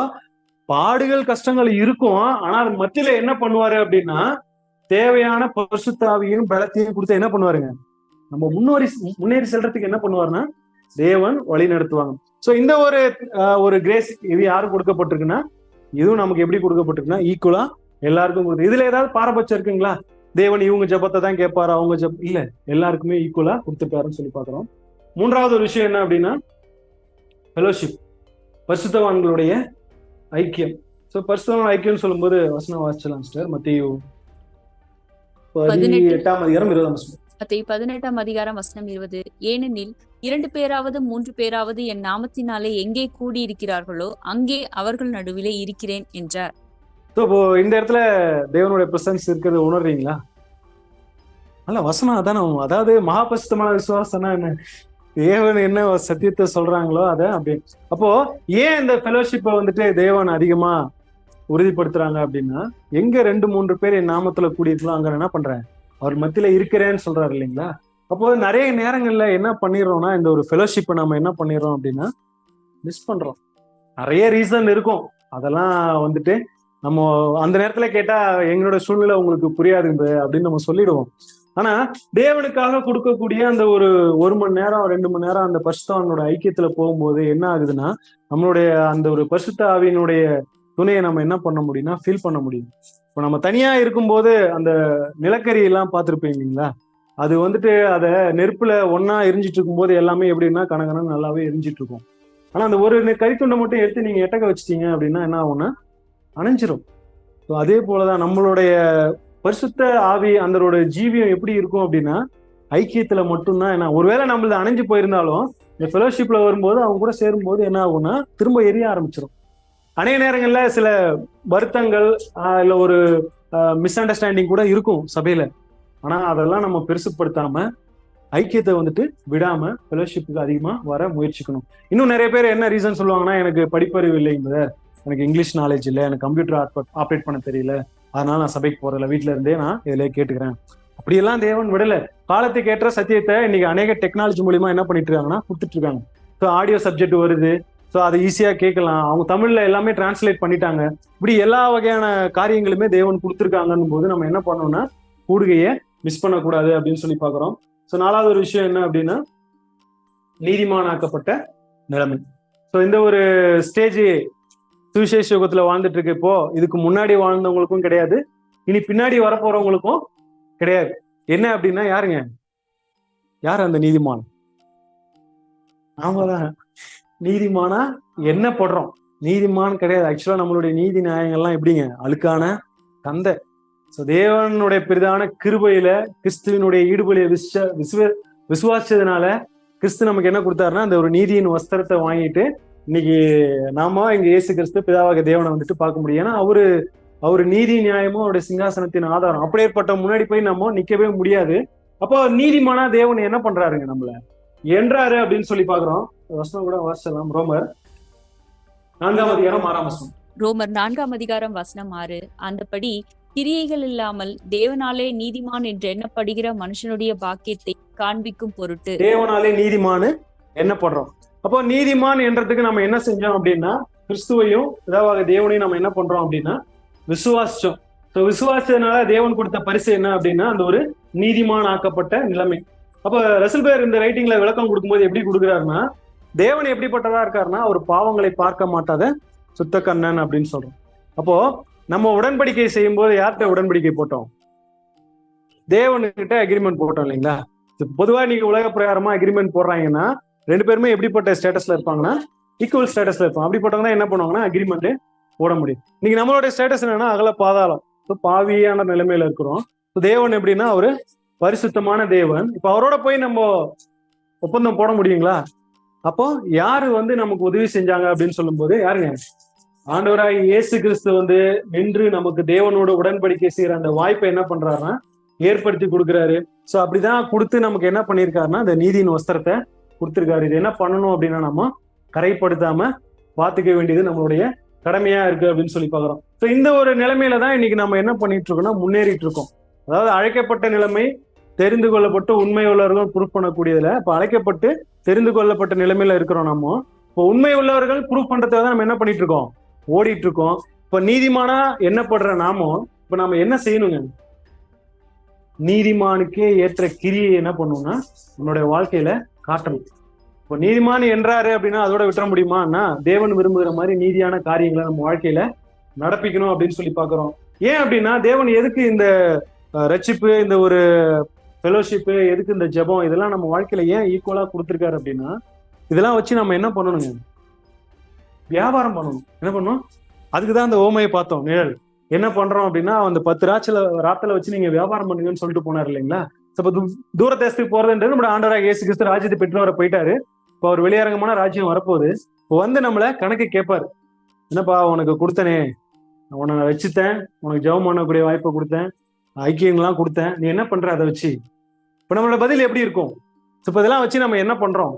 பாடுகள் கஷ்டங்கள் இருக்கும், ஆனால் மத்தியில என்ன பண்ணுவாரு அப்படின்னா தேவையான பரிசுத்தாவியும் பலத்தையும் கொடுத்து என்ன பண்ணுவாருங்க, நம்ம முன்னேறி செல்றதுக்கு என்ன பண்ணுவாருன்னா தேவன் வழி நடத்துவாங்க. சோ இந்த ஒரு கிரேஸ் இது யாருக்கு கொடுக்கப்பட்டிருக்குன்னா, இதுவும் நமக்கு எப்படி கொடுக்கப்பட்டிருக்குன்னா ஈக்குவலா எல்லாருக்கும் கொடுத்து. இதுல ஏதாவது பாரபட்சம் இருக்குங்களா, தேவன் இவங்க ஜெபத்தை தான் கேட்பாரு அவங்க இல்ல, எல்லாருக்குமே ஈக்குவலா கொடுத்துருக்காருன்னு சொல்லி பாக்குறோம். மூன்றாவது ஒரு விஷயம் என்ன அப்படின்னா ஃபெலோஷிப், பரிசுத்தவான்களுடைய ஐக்கியம். சோ பரிசுத்தவான் ஐக்கியம் சொல்லும்போது வசனம் வாசிச்சலாம் சிஸ்டர். மத்தேயு 18:20. மத்தேயு 18:20. ஏனெனில் 2 பேராவது 3 பேராவது என் நாமத்தினாலே எங்கே கூடி இருக்கிறார்களோ அங்கே அவர்கள் நடுவிலே இருக்கிறேன் என்றார். இப்போ இந்த இடத்துல தேவனுடைய பிரசன்ஸ் இருக்கிறது உணர்றீங்களா? அல்ல வசனம் அதான, அதாவது மகாபரிசுத்தமான விசுவாசம்னா என்ன, தேவன் என்ன சத்தியத்தை சொல்றாங்களோ அத அப்படி. அப்போ ஏன் இந்த ஃபெலோஷிப்பை வந்துட்டு தேவன் அதிகமா உறுதிப்படுத்துறாங்க அப்படின்னா, எங்க 2-3 பேர் என் நாமத்துல கூடியிருக்கலாம் அங்க என்ன பண்றேன், அவர் மத்தியில இருக்கிறேன்னு சொல்றாரு இல்லைங்களா? அப்போ நிறைய நேரங்கள்ல என்ன பண்ணிடுறோம்னா இந்த ஒரு ஃபெலோஷிப்பை நம்ம என்ன பண்ணிடுறோம் அப்படின்னா மிஸ் பண்றோம். நிறைய ரீசன் இருக்கும், அதெல்லாம் வந்துட்டு நம்ம அந்த நேரத்துல கேட்டா எங்களோட சூழ்நிலை உங்களுக்கு புரியாது அப்படின்னு நம்ம சொல்லிடுவோம். ஆனா தேவனுக்காக கொடுக்கக்கூடிய அந்த ஒரு மணி நேரம் 2 மணி நேரம் அந்த பரிசுத்தவானோட ஐக்கியத்துல போகும்போது என்ன ஆகுதுன்னா நம்மளுடைய அந்த ஒரு பரிசுத்த ஆவியினுடைய துணையை நம்ம என்ன பண்ண முடியும்னா ஃபீல் பண்ண முடியும். இப்போ நம்ம தனியா இருக்கும்போது அந்த நிலக்கரி எல்லாம் பார்த்துருப்பீங்க இல்லைங்களா, அது வந்துட்டு அதை நெருப்புல ஒன்னா எரிஞ்சிட்டு இருக்கும்போது எல்லாமே எப்படின்னா கனகன நல்லாவே எரிஞ்சிட்டு இருக்கும். ஆனா அந்த ஒரு கறித்துண்டை மட்டும் எடுத்து நீங்க எட்டக்க வச்சிட்டீங்க அப்படின்னா என்ன ஆகும்னா அணைஞ்சிரும். அதே போலதான் நம்மளுடைய பரிசுத்த ஆவி அந்த ஜீவியம் எப்படி இருக்கும் அப்படின்னா ஐக்கியத்துல மட்டும்தான். என்ன ஒருவேளை நம்மளது அணைஞ்சு போயிருந்தாலும் இந்த ஃபெலோஷிப்ல வரும்போது அவங்க கூட சேரும்போது என்ன ஆகும்னா திரும்ப எரிய ஆரம்பிச்சிடும். அநேக நேரங்கள்ல சில வருத்தங்கள் இல்ல ஒரு மிஸ் அண்டர்ஸ்டாண்டிங் கூட இருக்கும் சபையில. ஆனா அதெல்லாம் நம்ம பெருசுப்படுத்தாம ஐக்கியத்தை வந்துட்டு விடாம ஃபெலோஷிப்புக்கு அதிகமா வர முயற்சிக்கணும். இன்னும் நிறைய பேர் என்ன ரீசன் சொல்லுவாங்கன்னா, எனக்கு படிப்பறிவு இல்லைங்க, எனக்கு இங்கிலீஷ் நாலேஜ் இல்லை, எனக்கு கம்ப்யூட்டர் ஆப்ரேட் பண்ண தெரியல, அதனால நான் சபைக்கு போறதில்ல, வீட்டுல இருந்தே நான் இதுல கேட்டுக்கிறேன். அப்படியெல்லாம் தேவன் விடல. காலத்துக்கு ஏற்ற சத்தியத்தை இன்னைக்கு அநேக டெக்னாலஜி மூலியமா என்ன பண்ணிட்டு இருக்காங்கன்னா கொடுத்துட்டு இருக்காங்க. ஸோ ஆடியோ சப்ஜெக்ட் வருது, ஸோ ஸோ அதை ஈஸியா கேட்கலாம். அவங்க தமிழ்ல எல்லாமே டிரான்ஸ்லேட் பண்ணிட்டாங்க. இப்படி எல்லா வகையான காரியங்களுமே தேவன் கொடுத்துருக்காங்கன்னும் போது நம்ம என்ன பண்ணோம்னா கூடுகையை மிஸ் பண்ணக்கூடாது அப்படின்னு சொல்லி பாக்குறோம். ஸோ 4வது ஒரு விஷயம் என்ன அப்படின்னா நீதிமானாக்கப்பட்ட நிலைமை. ஸோ இந்த ஒரு ஸ்டேஜ் சுவிசேஷ யுகத்துல வாழ்ந்துட்டு இருக்கு. இப்போ இதுக்கு முன்னாடி வாழ்ந்தவங்களுக்கும் கிடையாது, இனி பின்னாடி வரப்போறவங்களுக்கும் கிடையாது. என்ன அப்படின்னா யாருங்க, யார் அந்த நீதிமான்? நாமதான் நீதிமானா என்ன படுறோம்? நீதிமான் கிடையாது. ஆக்சுவலா நம்மளுடைய நீதி நியாயங்கள்லாம் எப்படிங்க, அழுக்கான கந்தை. ஸோ தேவனுடைய பெரிதான கிருபையில கிறிஸ்துவனுடைய ஈடுபலியை விசுவாசிச்சதுனால கிறிஸ்து நமக்கு என்ன கொடுத்தாருன்னா அந்த ஒரு நீதியின் வஸ்திரத்தை வாங்கிட்டு இன்னைக்கு நாம இங்க இயேசு கிறிஸ்து பிதாவாக தேவனை வந்துட்டு பார்க்க முடியும். ஏன்னா அவரு நீதி நியாயமும் அவருடைய சிங்காசனத்தின் ஆதாரம். அப்படியேற்பட்ட முன்னாடி போய் நம்ம நிக்கவே முடியாது. அப்போ நீதிமானா தேவன் என்ன பண்றாருங்க, நம்மள என்றாரு அப்படின்னு சொல்லி பாக்குறோம். வசனம் கூட வாசிச்சலாம். ரோமர் 4ஆம் அதிகாரம் 6ஆம் வசனம். ரோமர் 4ஆம் அதிகாரம் வசனம் 6. அந்தபடி கிரியைகள் இல்லாமல் தேவனாலே நீதிமான் என்று எண்ணப்படுகிற மனுஷனுடைய பாக்கியத்தை காண்பிக்கும் பொருட்டு தேவனாலே நீதிமான் எண்ணப்படுறோம். அப்போ நீதிமான் என்றதுக்கு நம்ம என்ன செஞ்சோம் அப்படின்னா கிறிஸ்துவையும் அதாவது தேவனையும் நம்ம என்ன பண்றோம் அப்படின்னா விசுவாசிச்சோம். ஸோ விசுவாசத்தினால தேவன் கொடுத்த பரிசு என்ன அப்படின்னா அந்த ஒரு நீதிமான் ஆக்கப்பட்ட நிலைமை. அப்ப ரசல்பேர் இந்த ரைட்டிங்ல விளக்கம் கொடுக்கும்போது எப்படி கொடுக்குறாருன்னா தேவன் எப்படிப்பட்டதா இருக்காருன்னா ஒரு பாவங்களை பார்க்க மாட்டாத சுத்த கண்ணன் அப்படின்னு சொல்றோம். அப்போ நம்ம உடன்படிக்கை செய்யும் போது யார்கிட்ட உடன்படிக்கை போட்டோம்? தேவனுக்கிட்ட அக்ரிமெண்ட் போட்டோம் இல்லைங்களா? பொதுவா நீங்க உலக பிரகாரமா அக்ரிமெண்ட் போடுறாங்கன்னா 2 பேருமே எப்படிப்பட்ட ஸ்டேட்டஸ்ல இருப்பாங்கன்னா ஈக்குவல் ஸ்டேட்டஸ்ல இருப்பாங்க. அப்படிப்பட்டவங்க தான் என்ன பண்ணுவாங்கன்னா அக்ரிமெண்ட் போட முடியும். இன்னைக்கு நம்மளோட ஸ்டேட்டஸ் என்னன்னா அகல பாதாளம், பாவியான நிலைமையில இருக்கிறோம். தேவன் எப்படின்னா ஒரு பரிசுத்தமான தேவன். இப்ப அவரோட போய் நம்ம ஒப்பந்தம் போட முடியுங்களா? அப்போ யாரு நமக்கு உதவி செஞ்சாங்க அப்படின்னு சொல்லும் போது யாருங்க? ஆண்டவராய் இயேசு கிறிஸ்து நின்று நமக்கு தேவனோட உடன்படிக்கை செய்யற அந்த வாய்ப்பை என்ன பண்றாருன்னா ஏற்படுத்தி கொடுக்குறாரு. சோ அப்படிதான் கொடுத்து நமக்கு என்ன பண்ணியிருக்காருன்னா அந்த நீதியின் வஸ்திரத்தை கொடுத்துருக்காரு. இது என்ன பண்ணணும் அப்படின்னா நம்ம கரைப்படுத்தாம பாத்துக்க வேண்டியது நம்மளுடைய கடமையா இருக்கு அப்படின்னு சொல்லி பாக்குறோம். ஸோ இந்த ஒரு நிலைமையில தான் இன்னைக்கு நம்ம என்ன பண்ணிட்டு இருக்கோம்னா முன்னேறிட்டு இருக்கோம். அதாவது அழைக்கப்பட்ட நிலைமை, தெரிந்து கொள்ளப்பட்டு உண்மை உள்ளவர்கள் ப்ரூஃப் பண்ணக்கூடியதுல இப்ப அழைக்கப்பட்டு தெரிந்து கொள்ளப்பட்ட நிலைமையில இருக்கிறோம். நம்ம இப்போ உண்மை உள்ளவர்கள் ப்ரூஃப் பண்றதுக்காக தான் நம்ம என்ன பண்ணிட்டு இருக்கோம், ஓடிட்டு இருக்கோம். இப்ப நீதிமானா என்னப்படுற நாமும் இப்ப நம்ம என்ன செய்யணுங்க? நீதிமானுக்கே ஏற்ற கிரியை என்ன பண்ணணும்னா நம்மளுடைய வாழ்க்கையில காட்டணும். இப்போ நீதிமான் என்றாரு அப்படின்னா அதோட விட்டுற முடியுமான்னா தேவன் விரும்புகிற மாதிரி நீதியான காரியங்களை நம்ம வாழ்க்கையில நடப்பிக்கணும் அப்படின்னு சொல்லி பாக்குறோம். ஏன் அப்படின்னா தேவன் எதுக்கு இந்த ரட்சிப்பு, இந்த ஒரு ஃபெலோஷிப்பு, எதுக்கு இந்த ஜெபம், இதெல்லாம் நம்ம வாழ்க்கையில ஏன் ஈக்குவலா கொடுத்துருக்காரு அப்படின்னா இதெல்லாம் வச்சு நம்ம என்ன பண்ணணுங்க? வியாபாரம் பண்ணணும். என்ன பண்ணணும்? அதுக்குதான் அந்த ஓமையை பார்த்தோம். நிழல் என்ன பண்றோம் அப்படின்னா அந்த 10 ராத்துல வச்சு நீங்க வியாபாரம் பண்ணுங்கன்னு சொல்லிட்டு போனார் இல்லைங்களா? இப்ப தூர தேசத்துக்கு போறதுன்றது நம்மளோட ஆண்டவராக இயேசு கிறிஸ்து ராஜ்யத்தை பெற்று வர போயிட்டாரு. இப்போ அவர் வெளியரங்கமான ராஜ்யம் வரப்போகுது. இப்போ நம்மள கணக்கு கேட்பாரு. என்னப்பா உனக்கு கொடுத்தனே, உன்னை வச்சுத்தேன், உனக்கு ஜெபம் பண்ணக்கூடிய வாய்ப்பை கொடுத்தேன், ஐக்கியங்கள்லாம் கொடுத்தேன், நீ என்ன பண்ற அதை வச்சு? இப்ப நம்மளோட பதில் எப்படி இருக்கும்? இப்ப இதெல்லாம் வச்சு நம்ம என்ன பண்றோம்?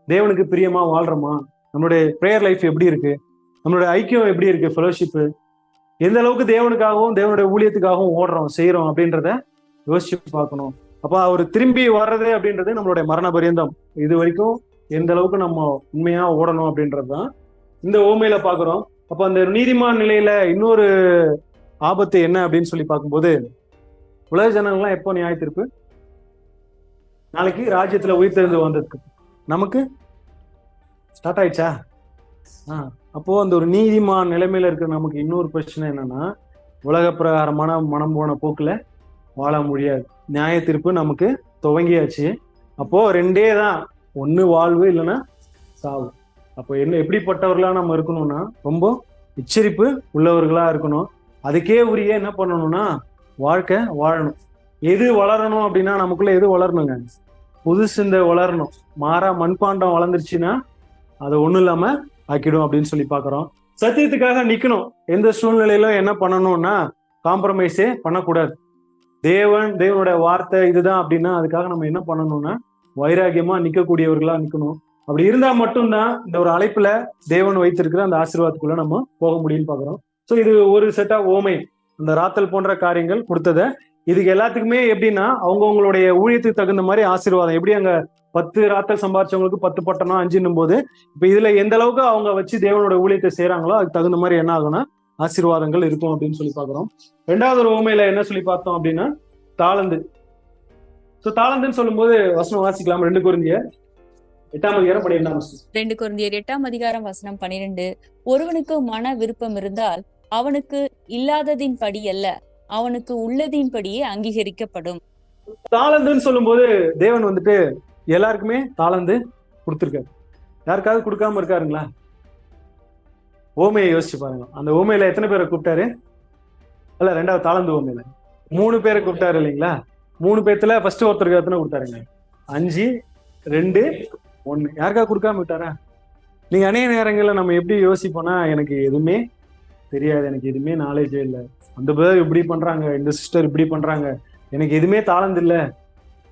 தேவனுக்கு பிரியமா வாழ்றோமா? நம்மளுடைய ப்ரேயர் லைஃப் எப்படி இருக்கு? நம்மளுடைய ஐக்கியம் எப்படி இருக்கு? ஃபெலோஷிப்பு எந்த அளவுக்கு தேவனுக்காகவும் தேவனுடைய ஊழியத்துக்காகவும் ஓடுறோம் செய்யறோம் அப்படின்றத யோசிச்சு பார்க்கணும். அப்ப அவர் திரும்பி வர்றது அப்படின்றது நம்மளுடைய மரண பரியந்தம். இது வரைக்கும் எந்த அளவுக்கு நம்ம உண்மையா ஓடணும் அப்படின்றதுதான் இந்த ஓமையில பாக்குறோம். அப்ப அந்த நீதிமான் நிலையில இன்னொரு ஆபத்து என்ன அப்படின்னு சொல்லி பார்க்கும்போது உலக ஜனங்கள்லாம் எப்போ நியாய தீர்ப்பு? நாளைக்கு ராஜ்யத்துல உயிர் தெரிந்து வந்ததுக்கு நமக்கு ஸ்டார்ட் ஆயிடுச்சா? அப்போ அந்த ஒரு நீதிமான் நிலைமையில இருக்கிற நமக்கு இன்னொரு பிரச்சனை என்னன்னா உலக பிரகாரமான மனம் போன போக்குல வாழ முடியாது. நியாய தீர்ப்பு நமக்கு துவங்கியாச்சு. அப்போ 2 தான், ஒண்ணு வாழ்வு இல்லைன்னா சாவு. அப்போ எப்படிப்பட்டவர்களா நம்ம இருக்கணும்னா ரொம்ப எச்சரிப்பு உள்ளவர்களா இருக்கணும். அதுக்கே உரிய என்ன பண்ணணும்னா வாழ்க்கை வாழணும். எது வளரணும் அப்படின்னா நமக்குள்ள எது வளரணுங்க? புது சிந்தை வளரணும். மாறா மண்பாண்டம் வளர்ந்துருச்சுன்னா அதை ஒண்ணும் இல்லாம ஆக்கிடும் அப்படின்னு சொல்லி பாக்குறோம். சத்தியத்துக்காக நிக்கணும். எந்த சூழ்நிலையிலும் என்ன பண்ணணும்னா காம்ப்ரமைஸே பண்ணக்கூடாது. தேவனுடைய வார்த்தை இதுதான் அப்படின்னா அதுக்காக நம்ம என்ன பண்ணணும்னா வைராகியமா நிக்கக்கூடியவர்களா நிக்கணும். அப்படி இருந்தா மட்டும்தான் இந்த ஒரு அழைப்புல தேவன் வைத்திருக்கிற அந்த ஆசீர்வாதத்துக்குள்ள நம்ம போக முடியும்னு பாக்குறோம். ஸோ இது ஒரு செட் ஆஃப் ஓமை, அந்த ராத்தல் போன்ற காரியங்கள் கொடுத்தத. இதுக்கு எல்லாத்துக்குமே எப்படின்னா அவங்கவுங்களுடைய ஊழியத்துக்கு தகுந்த மாதிரி ஆசீர்வாதம் எப்படி அங்க 10 ராத்தல் சம்பாதிச்சவங்களுக்கு 10 பட்டணம் 5 போது இப்ப இதுல எந்த அளவுக்கு அவங்க வச்சு தேவனோட ஊழியத்தை செய்யறாங்களோ அதுக்கு தகுந்த மாதிரி என்ன ஆகும்னா ஆசீர்வாதங்கள் இருக்கும் அப்படின்னு சொல்லி பாக்குறோம். 2வது ஒரு உவமையில என்ன சொல்லி பார்த்தோம் அப்படின்னா தாளந்து. சோ தாளந்துன்னு சொல்லும் போது வசனம் வாசிக்கலாம். 2 கொரிந்தியர் 8 2 கொரிந்தியர் 8 ஒருவனுக்கு மன விருப்பம் இருந்தால் அவனுக்கு இல்லாததின் படி அல்ல, அவனுக்கு உள்ளதின் படியே அங்கீகரிக்கப்படும். தாளந்துன்னு சொல்லும் போது தேவன் வந்துட்டு எல்லாருக்குமே தாளந்து கொடுத்திருக்காரு. யாருக்காவது கொடுக்காம இருக்காருங்களா? ஓமையை யோசிச்சு பாருங்க. அந்த ஓமையில எத்தனை பேரை கூப்பிட்டாரு? அல்ல 2வது தாளந்து ஓமையில 3 பேரை கூப்பிட்டாரு இல்லைங்களா? 3 பேத்துல ஃபர்ஸ்ட் ஒருத்தருக்கு எத்தனை கொடுத்தாருங்க? 5, 2, 1. யாருக்காவது கொடுக்காம விட்டாரா? நீங்க அநேக நேரங்கள்ல நம்ம எப்படி யோசிப்போம்னா, எனக்கு எதுவுமே தெரியாது, எனக்கு எதுவுமே நாலேஜே இல்லை, அந்த பேர் இப்படி பண்றாங்க, இந்த சிஸ்டர் இப்படி பண்றாங்க, எனக்கு எதுவுமே தாளந்து இல்லை.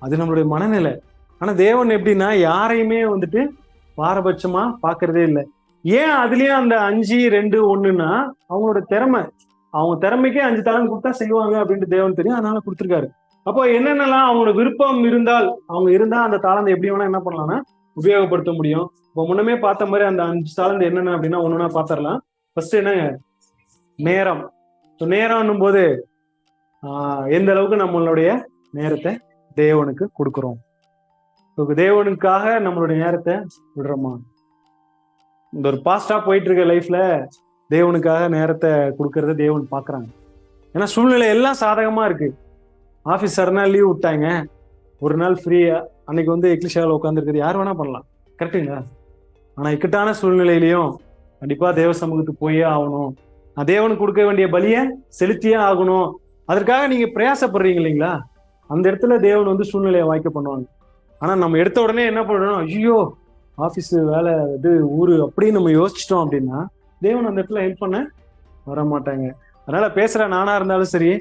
அது நம்மளுடைய மனநிலை. ஆனா தேவன் எப்படின்னா யாரையுமே வந்துட்டு பாரபட்சமா பாக்குறதே இல்லை. ஏன் அதுலயும் அந்த 5, 2, 1ன்னா அவங்களோட திறமை, அவங்க திறமைக்கே 5 தாளந்து கொடுத்தா செய்வாங்க அப்படின்ட்டு தேவன் தெரியும், அதனால கொடுத்துருக்காரு. அப்போ என்னென்னலாம் அவங்களோட விருப்பம் இருந்தால் அவங்க இருந்தா அந்த தாளந்தை எப்படி வேணா என்ன பண்ணலாம்னா உபயோகப்படுத்த முடியும். இப்போ முன்னமே பார்த்த மாதிரி அந்த 5 தாளந்து என்னென்ன அப்படின்னா ஒண்ணுன்னா பாத்திரலாம். ஃபர்ஸ்ட் என்னங்க? நேரம். நேரம்னும் போது எந்த அளவுக்கு நம்மளுடைய நேரத்தை தேவனுக்கு கொடுக்குறோம், தேவனுக்காக நம்மளுடைய நேரத்தை விடுறோமா? இந்த ஒரு பாஸ்டா போயிட்டு இருக்க லைஃப்ல தேவனுக்காக நேரத்தை கொடுக்கறத தேவன் பாக்குறாங்க. ஏன்னா சூழ்நிலை எல்லாம் சாதகமா இருக்கு. ஆபீஸ் சடனா லீவ் விட்டாங்க, ஒரு நாள் ஃப்ரீயா, அன்னைக்கு வந்து எக்லிஷாவில் உட்காந்துருக்குது யார் வேணா பண்ணலாம், கரெக்டுங்களா? ஆனா இக்கட்டான சூழ்நிலையிலையும் கண்டிப்பா தேவ சமூகத்துக்கு போயே ஆகணும், தேவனுக்கு கொடுக்க வேண்டிய பலியை செலுத்தியே ஆகணும், அதற்காக நீங்க பிரயாசப்படுறீங்க இல்லைங்களா? அந்த இடத்துல தேவன் வந்து சூழ்நிலையை வாய்க்க பண்ணுவாங்க. ஆனா நம்ம எடுத்த உடனே என்ன பண்ணணும், ஐயோ ஆபீஸ் வேலை, இது ஊரு அப்படின்னு நம்ம யோசிச்சிட்டோம் அப்படின்னா தேவன் அந்த இடத்துல ஹெல்ப் பண்ண வர மாட்டாங்க. அதனால பேசுற நானா இருந்தாலும் சரி,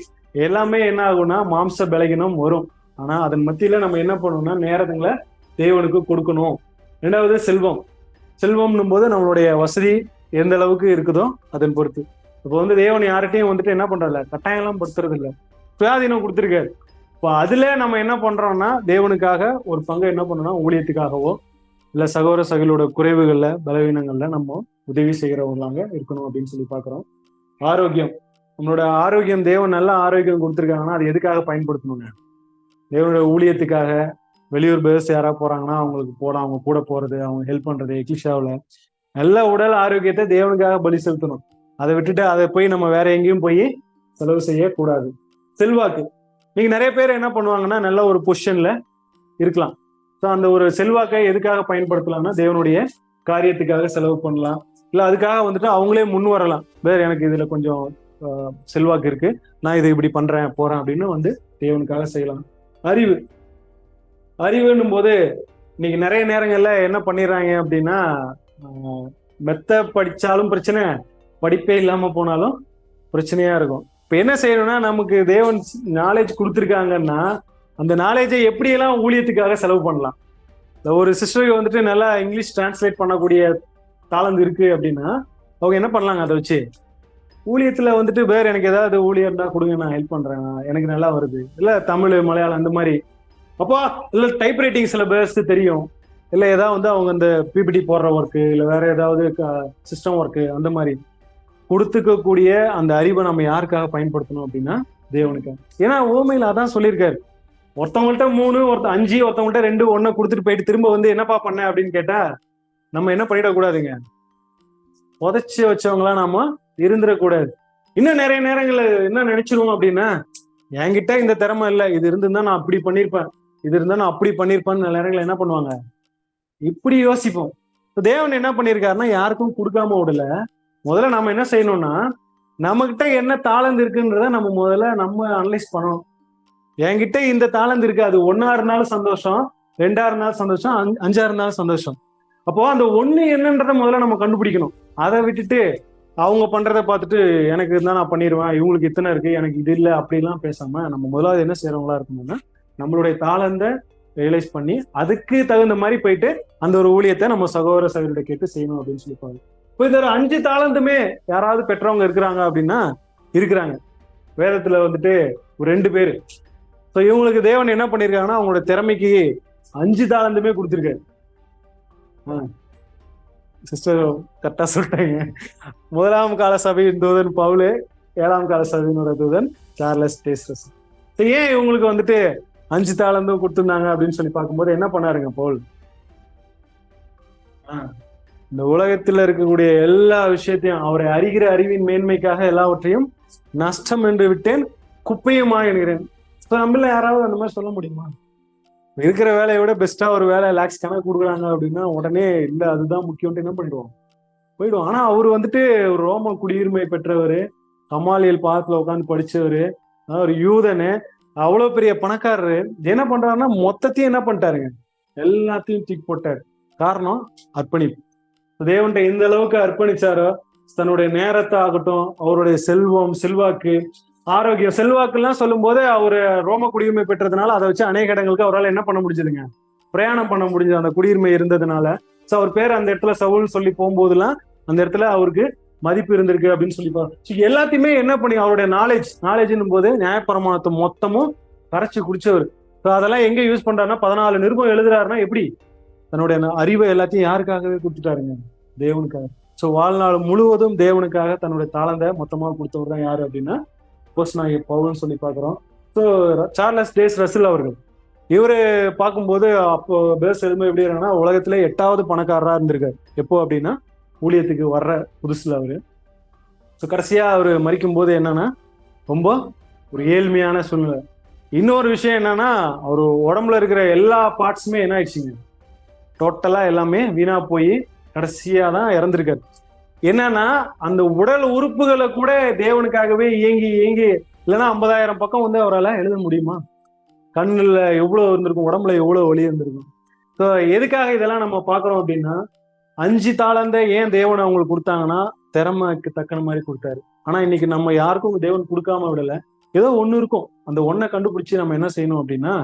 எல்லாமே என்ன ஆகும்னா மாம்ச பலகீனம் வரும். ஆனா அதன் மத்தியில நம்ம என்ன பண்ணணும்னா நேரத்துங்களை தேவனுக்கு கொடுக்கணும். 2வது செல்வம். செல்வம்னும் போது நம்மளுடைய வசதி எந்த அளவுக்கு இருக்குதோ அதன் பொறுத்து. இப்போ வந்து தேவன் யார்கிட்டையும் வந்துட்டு என்ன பண்றதில்ல, கட்டாயம் எல்லாம் படுத்துறது இல்லை, சுயாதீனம் கொடுத்துருக்காரு. இப்போ அதுல நம்ம என்ன பண்றோம்னா தேவனுக்காக ஒரு பங்கை என்ன பண்ணணும்னா ஊழியத்துக்காகவோ இல்ல சகோதர சகலோட குறைவுகள்ல பலவீனங்கள்ல நம்ம உதவி செய்கிறவங்களாங்க இருக்கணும் அப்படின்னு சொல்லி பாக்குறோம். ஆரோக்கியம். நம்மளோட ஆரோக்கியம், தேவன் நல்ல ஆரோக்கியம் கொடுத்துருக்காங்கன்னா அது எதுக்காக பயன்படுத்தணுங்க? தேவனோட ஊழியத்துக்காக. வெளியூர் பேர்ஸ் யாராவது போறாங்கன்னா அவங்களுக்கு போலாம், அவங்க கூட போறது, அவங்க ஹெல்ப் பண்றது, எக்லிஷாவில் நல்ல உடல் ஆரோக்கியத்தை தேவனுக்காக பலி செலுத்தணும். அதை விட்டுட்டு அதை போய் நம்ம வேற எங்கேயும் போய் செலவு செய்யக்கூடாது. செல்வாக்கு. நீங்க நிறைய பேர் என்ன பண்ணுவாங்கன்னா நல்ல ஒரு பொசிஷன்ல இருக்கலாம். ஸோ அந்த ஒரு செல்வாக்கை எதுக்காக பயன்படுத்தலாம்னா தேவனுடைய காரியத்துக்காக செலவு பண்ணலாம். இல்லை அதுக்காக வந்துட்டு அவங்களே முன் வரலாம், வேற எனக்கு இதுல கொஞ்சம் செல்வாக்கு இருக்கு, நான் இதை இப்படி பண்றேன் போறேன் அப்படின்னு வந்து தேவனுக்காக செய்யலாம். அறிவு. அறிவுன்னும் போது இன்னைக்கு நிறைய நேரங்கள்ல என்ன பண்ணிடுறாங்க அப்படின்னா மெத்த படிச்சாலும் பிரச்சனை, படிப்பே இல்லாம போனாலும் பிரச்சனையா இருக்கும். இப்ப என்ன செய்யணும்னா நமக்கு தேவன் நாலேஜ் கொடுத்துருக்காங்கன்னா அந்த நாலேஜை எப்படியெல்லாம் ஊழியத்துக்காக செலவு பண்ணலாம். ஒரு சிஸ்டருக்கு வந்துட்டு நல்லா இங்கிலீஷ் டிரான்ஸ்லேட் பண்ணக்கூடிய தாளந்து இருக்கு அப்படின்னா அவங்க என்ன பண்ணலாங்க, அதை வச்சு ஊழியத்துல வந்துட்டு வேற எனக்கு ஏதாவது ஊழியர்னா கொடுங்க, நான் ஹெல்ப் பண்றேன், எனக்கு நல்லா வருது, இல்ல தமிழ் மலையாளம் அந்த மாதிரி. அப்போ இல்ல டைப் ரைட்டிங் சில பேர்ஸ் தெரியும், இல்ல ஏதாவது வந்து அவங்க அந்த பிபிடி போடுற ஒர்க்கு இல்ல வேற ஏதாவது சிஸ்டம் ஒர்க்கு அந்த மாதிரி கொடுத்துக்கக்கூடிய அந்த அறிவை நம்ம யாருக்காக பயன்படுத்தணும் அப்படின்னா தேவனுக்கு. ஏன்னா ஓமையில அதான் சொல்லியிருக்காரு, ஒருத்தவங்கள்ட்ட 3, ஒருத்தர் 5, ஒருத்தவங்கள்ட்ட 2, 1 கொடுத்துட்டு போயிட்டு திரும்ப வந்து என்னப்பா பண்ண அப்படின்னு கேட்டா நம்ம என்ன பண்ணிடக்கூடாதுங்க, புதைச்சி வச்சவங்களா நாம இருந்துடக்கூடாது. இன்னும் நிறைய நேரங்கள்ல என்ன நினைச்சிருவோம் அப்படின்னா என்கிட்ட இந்த திறமை இல்லை, இது இருந்திருந்தா நான் அப்படி பண்ணிருப்பேன், இது இருந்தா நான் அப்படி பண்ணிருப்பேன்னு நிறைய நேரங்கள் என்ன பண்ணுவாங்க, இப்படி யோசிப்போம். தேவன் என்ன பண்ணிருக்காருன்னா யாருக்கும் கொடுக்காம விடல. முதல்ல நம்ம என்ன செய்யணும்னா நம்ம கிட்ட என்ன தாளந்து இருக்குன்றத நம்ம முதல்ல நம்ம அனலைஸ் பண்ணணும். என்கிட்ட இந்த தாளந்து இருக்கு, அது 1 இருந்தாலும் சந்தோஷம், 2 இருந்தாலும் சந்தோஷம், 5 இருந்தாலும் சந்தோஷம். அப்போ அந்த 1 என்னன்றத முதல்ல நம்ம கண்டுபிடிக்கணும். அதை விட்டுட்டு அவங்க பண்றதை பார்த்துட்டு எனக்கு இருந்தா நான் பண்ணிடுவேன், இவங்களுக்கு இத்தனை இருக்கு எனக்கு இது இல்லை அப்படிலாம் பேசாம நம்ம முதலாவது என்ன செய்யறவங்களா இருக்கணும்னா நம்மளுடைய தாளந்த ரியலைஸ் பண்ணி அதுக்கு தகுந்த மாதிரி போயிட்டு அந்த ஒரு ஊழியத்தை நம்ம சகோதர சகோதரியோட கேட்டு செய்யணும் அப்படின்னு சொல்லிப்பாங்க. இப்போ இந்த 5 தாளந்துமே யாராவது பெற்றவங்க இருக்கிறாங்க அப்படின்னா இருக்கிறாங்க. வேதத்துல வந்துட்டு ஒரு 2 பேர். ஸோ இவங்களுக்கு தேவன் என்ன பண்ணியிருக்காங்கன்னா அவங்களோட திறமைக்கு 5 தாளந்துமே கொடுத்துருக்காரு. சிஸ்டர் கரெக்டா சொல்லிட்டாங்க. 1ஆம் கால சபையின் தூதன் பவுலு, 7ஆம் கால சபையினோட தூதன் சார்லஸ் டேஸ் ரசல். ஏன் இவங்களுக்கு வந்துட்டு 5 தாளந்தும் கொடுத்துருந்தாங்க அப்படின்னு சொல்லி பார்க்கும்போது என்ன பண்ணாருங்க பவுல்? இந்த உலகத்துல இருக்கக்கூடிய எல்லா விஷயத்தையும், அவரை அறிகிற அறிவின் மேன்மைக்காக எல்லாவற்றையும் நஷ்டம் என்று விட்டேன், குப்பையுமா என்கிறேன். நம்மள யாராவது அந்த மாதிரி சொல்ல முடியுமா? இருக்கிற வேலையை விட பெஸ்டா ஒரு வேலை லாக்ஸ் கணக்கு கொடுக்குறாங்க அப்படின்னா உடனே இல்ல அதுதான் முக்கியம்ட்டு என்ன பண்ணிடுவோம், போயிடுவோம். ஆனா அவர் வந்துட்டு ஒரு ரோம குடியுரிமை பெற்றவர், கமாலியல் பாதத்துல உட்காந்து படிச்சவரு, ஒரு யூதனு, அவ்வளவு பெரிய பணக்காரரு. என்ன பண்றாருன்னா மொத்தத்தையும் என்ன பண்ணிட்டாருங்க, எல்லாத்தையும் தூக்கி போட்டாரு. காரணம் அர்ப்பணிப்பு. தேவன்ட்ட எந்த அளவுக்கு அர்ப்பணிச்சாரோ, தன்னுடைய நேரத்தை ஆகட்டும், அவருடைய செல்வம், செல்வாக்கு, ஆரோக்கியம், செல்வாக்கு எல்லாம் சொல்லும் போது அவரு ரோம குடியுரிமை பெற்றதுனால அதை வச்சு அநேக இடங்களுக்கு அவரால் என்ன பண்ண முடிஞ்சதுங்க, பிரயாணம் பண்ண முடிஞ்சது அந்த குடியுரிமை இருந்ததுனால. சோ அவர் பேர் அந்த இடத்துல சவுல் சொல்லி போகும்போதெல்லாம் அந்த இடத்துல அவருக்கு மதிப்பு இருந்திருக்கு அப்படின்னு சொல்லி எல்லாத்தையுமே என்ன பண்ணி அவருடைய நாலேஜ்னும் போது நியாயப்பிரமாணத்தை மொத்தமும் கரைச்சு குடிச்சவர். ஸோ அதெல்லாம் எங்க யூஸ் பண்றாருன்னா 14 நிருபம் எழுதுறாருன்னா எப்படி, தன்னுடைய அறிவை எல்லாத்தையும் யாருக்காகவே கொடுத்துட்டாருங்க, தேவனுக்காக. ஸோ வாழ்நாள் முழுவதும் தேவனுக்காக தன்னுடைய தாளந்தை மொத்தமாக கொடுத்தவர் தான் யாரு அப்படின்னா பவுல்னு சொல்லி பார்க்குறோம். ஸோ சார்லஸ் டேஸ் ரசல் அவர்கள், இவரு பார்க்கும்போது அப்போ பேஸ் எதுவுமே எப்படி இருக்காங்கன்னா உலகத்துல 8வது பணக்காரராக இருந்திருக்காரு. எப்போ அப்படின்னா ஊழியத்துக்கு வர்ற புதுசுல அவரு. ஸோ கடைசியா அவரு மரிக்கும் போது என்னன்னா ரொம்ப ஒரு ஏழ்மையான சூழ்நிலை. இன்னொரு விஷயம் என்னன்னா அவர் உடம்புல இருக்கிற எல்லா பார்ட்ஸுமே என்ன ஆயிடுச்சுங்க, டோட்டலா எல்லாமே வீணா போய் கடைசியா தான் இறந்திருக்காரு. என்னன்னா அந்த உடல் உறுப்புகளை கூட தேவனுக்காகவே இயங்கி இல்லைன்னா 50,000 பக்கம் வந்து அவரால் எழுத முடியுமா? கண்ணுல எவ்வளவு இருந்திருக்கும், உடம்புல எவ்வளவு வலி இருந்திருக்கும். ஸோ எதுக்காக இதெல்லாம் நம்ம பாக்குறோம் அப்படின்னா 5 தாளந்தை ஏன் தேவன் அவங்களுக்கு கொடுத்தாங்கன்னா திறமைக்கு தக்கன மாதிரி கொடுத்தாரு. ஆனா இன்னைக்கு நம்ம யாருக்கும் தேவன் கொடுக்காம விடல, ஏதோ ஒண்ணு இருக்கும், அந்த ஒன்றை கண்டுபிடிச்சு நம்ம என்ன செய்யணும் அப்படின்னா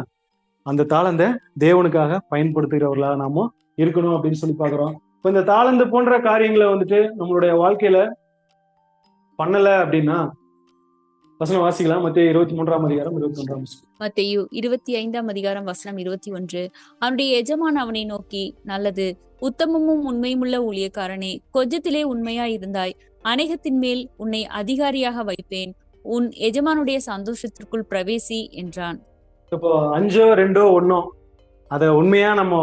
அந்த தாளந்தை தேவனுக்காக பயன்படுத்துகிறவர்களா நாம இருக்கணும் அப்படின்னு சொல்லி பாக்குறோம். இப்போ இந்த தாளந்து போன்ற காரியங்களை வந்துட்டு நம்மளுடைய வாழ்க்கையில பண்ணல அப்படின்னா வசனம் வாசிக்கலாம். மத்தேயு 23ஆம் அதிகாரம் 21ஆம் வசனம். மத்தேயு 25ஆம் அதிகாரம் வசனம் 21. அவனுடைய எஜமான் அவனை நோக்கி, நல்லது, உத்தமமும் உண்மையுமுள்ள ஊழியக்காரனே, கொஞ்சத்திலே உண்மையாய் இருந்தாய், அநேகத்தின் மேல் உன்னை அதிகாரியாக வைப்பேன், உன் எஜமானுடைய சந்தோஷத்திற்குள் பிரவேசி என்றான். இப்போ 5, 2, 1 அதை உண்மையா நம்ம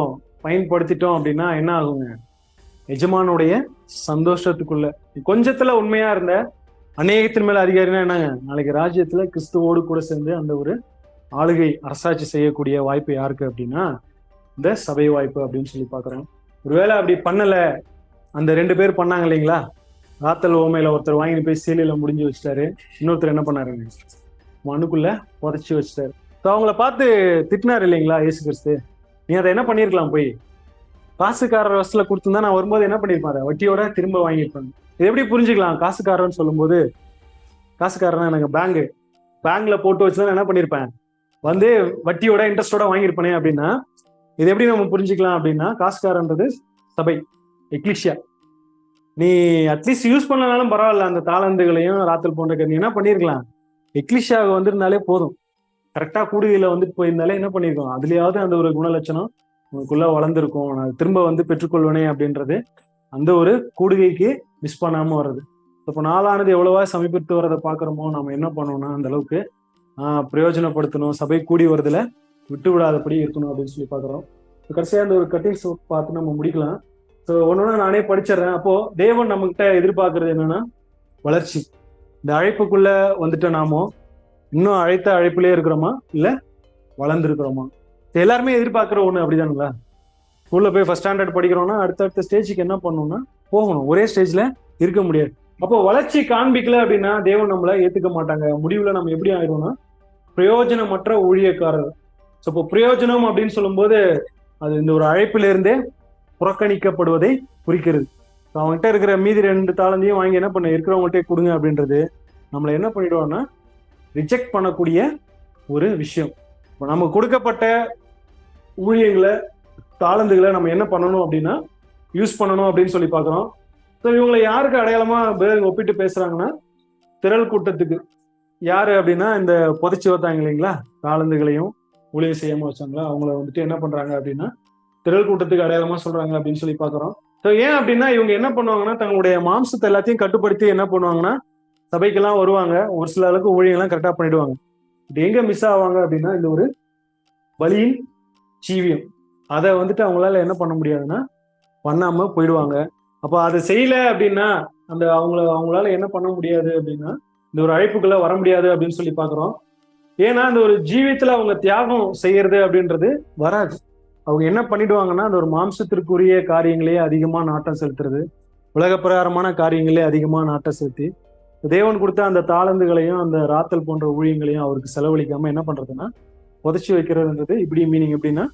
பயன்படுத்திட்டோம் அப்படின்னா என்ன ஆகுங்க, எஜமானுடைய சந்தோஷத்துக்குள்ள. கொஞ்சத்துல உண்மையா இருந்த அநேகத்தின் மேல அதிகாரினா என்னங்க, நாளைக்கு ராஜ்யத்துல கிறிஸ்துவோடு கூட சேர்ந்து அந்த ஒரு ஆளுகை அரசாட்சி செய்யக்கூடிய வாய்ப்பு யாருக்கு அப்படின்னா இந்த சபை வாய்ப்பு அப்படின்னு சொல்லி பாக்குறோம். ஒருவேளை அப்படி பண்ணல, அந்த 2 பேர் பண்ணாங்க இல்லைங்களா, ராத்தல் ஓமையில ஒருத்தர் வாங்கி போய் சீலையில முடிஞ்சு வச்சுட்டாரு, இன்னொருத்தர் என்ன பண்ணாருங்க, மனுக்குள்ள புதைச்சி வச்சுட்டாரு. அவங்கள பார்த்து திட்டினார் இல்லைங்களா இயேசு கிறிஸ்து, நீ அதை என்ன பண்ணிருக்கலாம், போய் காசுக்காரர் வசல கொடுத்துருந்தா நான் வரும்போது என்ன பண்ணிருப்பாரு, வட்டியோட திரும்ப வாங்கியிருப்பாங்க. இது எப்படி புரிஞ்சுக்கலாம்? காசுக்காரன்னு சொல்லும் போது, காசுக்காரனா எனக்கு பேங்க்ல போட்டு வச்சுதான் என்ன பண்ணிருப்பேன், வந்து வட்டியோட இன்ட்ரெஸ்டோட வாங்கியிருப்பேனே அப்படின்னா இது எப்படி நம்ம புரிஞ்சுக்கலாம் அப்படின்னா, காசுக்காரன்றது சபை, எக்லிஷியா. நீ அட்லீஸ்ட் யூஸ் பண்ணனாலும் பரவாயில்ல, அந்த தாளந்துகளையும் ராத்தல் போன்ற நீ என்ன பண்ணிருக்கலாம், எக்லிஷியாக வந்திருந்தாலே போதும், கரெக்டா கூடுகையில வந்துட்டு போயிருந்தாலே என்ன பண்ணிருக்கோம், அதுலயாவது அந்த ஒரு குணலட்சணம் உனக்குள்ள வளர்ந்துருக்கும், நான் திரும்ப வந்து பெற்றுக்கொள்வனே அப்படின்றது அந்த ஒரு கூடுகைக்கு மிஸ் பண்ணாம வர்றது. இப்போ நாளானது எவ்வளவா சமீபத்து வர்றதை பாக்குறோமோ நம்ம என்ன பண்ணணும்னா அந்த அளவுக்கு பிரயோஜனப்படுத்தணும், சபை கூடி வருதுல விட்டு விடாதபடி இருக்கணும் அப்படின்னு சொல்லி பாக்குறோம். கடைசியா அந்த ஒரு கட்டிங்ஸ் பார்த்து நம்ம முடிக்கலாம். ஸோ ஒன்னொன்னு நானே படிச்சிடறேன். அப்போ தேவன் நம்ம கிட்ட எதிர்பார்க்கறது என்னன்னா வளர்ச்சி. இந்த அழைப்புக்குள்ள வந்துட்டு நாமோ இன்னும் அழைத்த அழைப்பிலே இருக்கிறோமா இல்ல வளர்ந்துருக்கிறோமா? எல்லாருமே எதிர்பார்க்கிற ஒண்ணு அப்படிதானுங்களா? ஸ்கூல்ல போய் ஃபர்ஸ்ட் ஸ்டாண்டர்ட் படிக்கிறோம்னா அடுத்தடுத்த ஸ்டேஜுக்கு என்ன பண்ணணும்னா போகணும், ஒரே ஸ்டேஜ்ல இருக்க முடியாது. அப்போ வளர்ச்சி காண்பிக்கல அப்படின்னா தேவன் நம்மளை ஏத்துக்க மாட்டாங்க. முடிவுல நம்ம எப்படி ஆயிடும்னா பிரயோஜனமற்ற ஊழியக்காரர். ஸோ இப்போ பிரயோஜனம் அப்படின்னு சொல்லும்போது அது இந்த ஒரு அழைப்பில இருந்தே புறக்கணிக்கப்படுவதை குறிக்கிறது. அவங்ககிட்ட இருக்கிற மீதி 2 தாளந்தையும் வாங்கி என்ன பண்ண இருக்கிறவங்கள்ட்டே கொடுங்க அப்படின்றது நம்மளை என்ன பண்ணிடுவோம்னா ரிஜெக்ட் பண்ணக்கூடிய ஒரு விஷயம். இப்போ நமக்கு கொடுக்கப்பட்ட ஊழியங்களை தாளந்துகளை நம்ம என்ன பண்ணணும் அப்படின்னா யூஸ் பண்ணணும் அப்படின்னு சொல்லி பார்க்குறோம். ஸோ இவங்களை யாருக்கு அடையாளமா ஒப்பிட்டு பேசுறாங்கன்னா திரள் கூட்டத்துக்கு. யாரு அப்படின்னா இந்த புதைச்சி வைத்தாங்க இல்லைங்களா, தாளந்துகளையும் ஊழியர் செய்யாம வச்சாங்களா அவங்கள வந்துட்டு என்ன பண்றாங்க அப்படின்னா திரள் கூட்டத்துக்கு அடையாளமா சொல்றாங்க அப்படின்னு சொல்லி பாக்குறோம். ஸோ ஏன் அப்படின்னா இவங்க என்ன பண்ணுவாங்கன்னா தங்களுடைய மாம்சத்தை எல்லாத்தையும் கட்டுப்படுத்தி என்ன பண்ணுவாங்கன்னா சபைக்கெல்லாம் வருவாங்க, ஒரு சில அளவுக்கு ஊழியெல்லாம் கரெக்டா பண்ணிடுவாங்க. இது எங்க மிஸ் ஆவாங்க அப்படின்னா இந்த ஒரு பலியின் ஜீவியம் அதை வந்துட்டு அவங்களால என்ன பண்ண முடியாதுன்னா பண்ணாம போயிடுவாங்க. அப்போ அதை செய்யல அப்படின்னா அவங்களால என்ன பண்ண முடியாது அப்படின்னா இந்த ஒரு அழைப்புக்குள்ள வர முடியாது அப்படின்னு சொல்லி பாக்குறோம். ஏன்னா அந்த ஒரு ஜீவியத்துல அவங்க தியாகம் செய்யறது அப்படின்றது வராது. அவங்க என்ன பண்ணிடுவாங்கன்னா அந்த ஒரு மாம்சத்திற்குரிய காரியங்களே அதிகமா நாட்டம் செலுத்துறது, உலக பிரகாரமான காரியங்களே அதிகமா நாட்டம் செலுத்தி தேவன் கொடுத்த அந்த தாளந்துகளையும் அந்த ராத்தல் போன்ற ஊழியங்களையும் அவருக்கு செலவழிக்காம என்ன பண்றதுன்னா புதைச்சி வைக்கிறதுன்றது இப்படி மீனிங் எப்படின்னா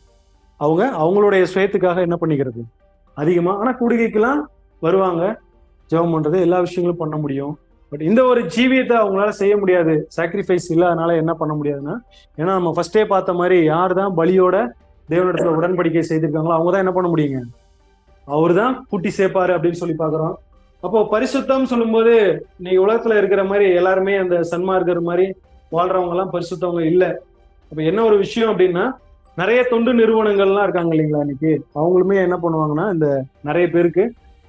அவங்களுடைய சுயத்துக்காக என்ன பண்ணிக்கிறது அதிகமா. ஆனா கூடுகைக்கெல்லாம் வருவாங்க, ஜெபம் பண்றது, எல்லா விஷயங்களும் பண்ண முடியும். பட் இந்த ஒரு ஜீவியத்தை அவங்களால செய்ய முடியாது. சாக்ரிஃபைஸ் இல்லாதனால என்ன பண்ண முடியாதுன்னா, ஏன்னா நம்ம ஃபர்ஸ்டே பார்த்த மாதிரி யார் தான் பலியோட தேவனிடத்துல உடன்படிக்கை செய்திருக்காங்களோ அவங்க தான் என்ன பண்ண முடியுங்க, அவரு தான் கூட்டி சேர்ப்பாரு அப்படின்னு சொல்லி பாக்குறோம். அப்போ பரிசுத்தம் சொல்லும்போது நீ உலகத்துல இருக்கிற மாதிரி எல்லாருமே அந்த சன்மார்க்கர் மாதிரி வாழ்றவங்க எல்லாம் பரிசுத்தவங்க இல்லை. அப்ப என்ன ஒரு விஷயம் அப்படின்னா நிறைய தொண்டு நிறுவனங்கள்லாம் இருக்காங்க இல்லைங்களா, இன்னைக்கு அவங்களுமே என்ன பண்ணுவாங்கன்னா இந்த நிறைய பேருக்கு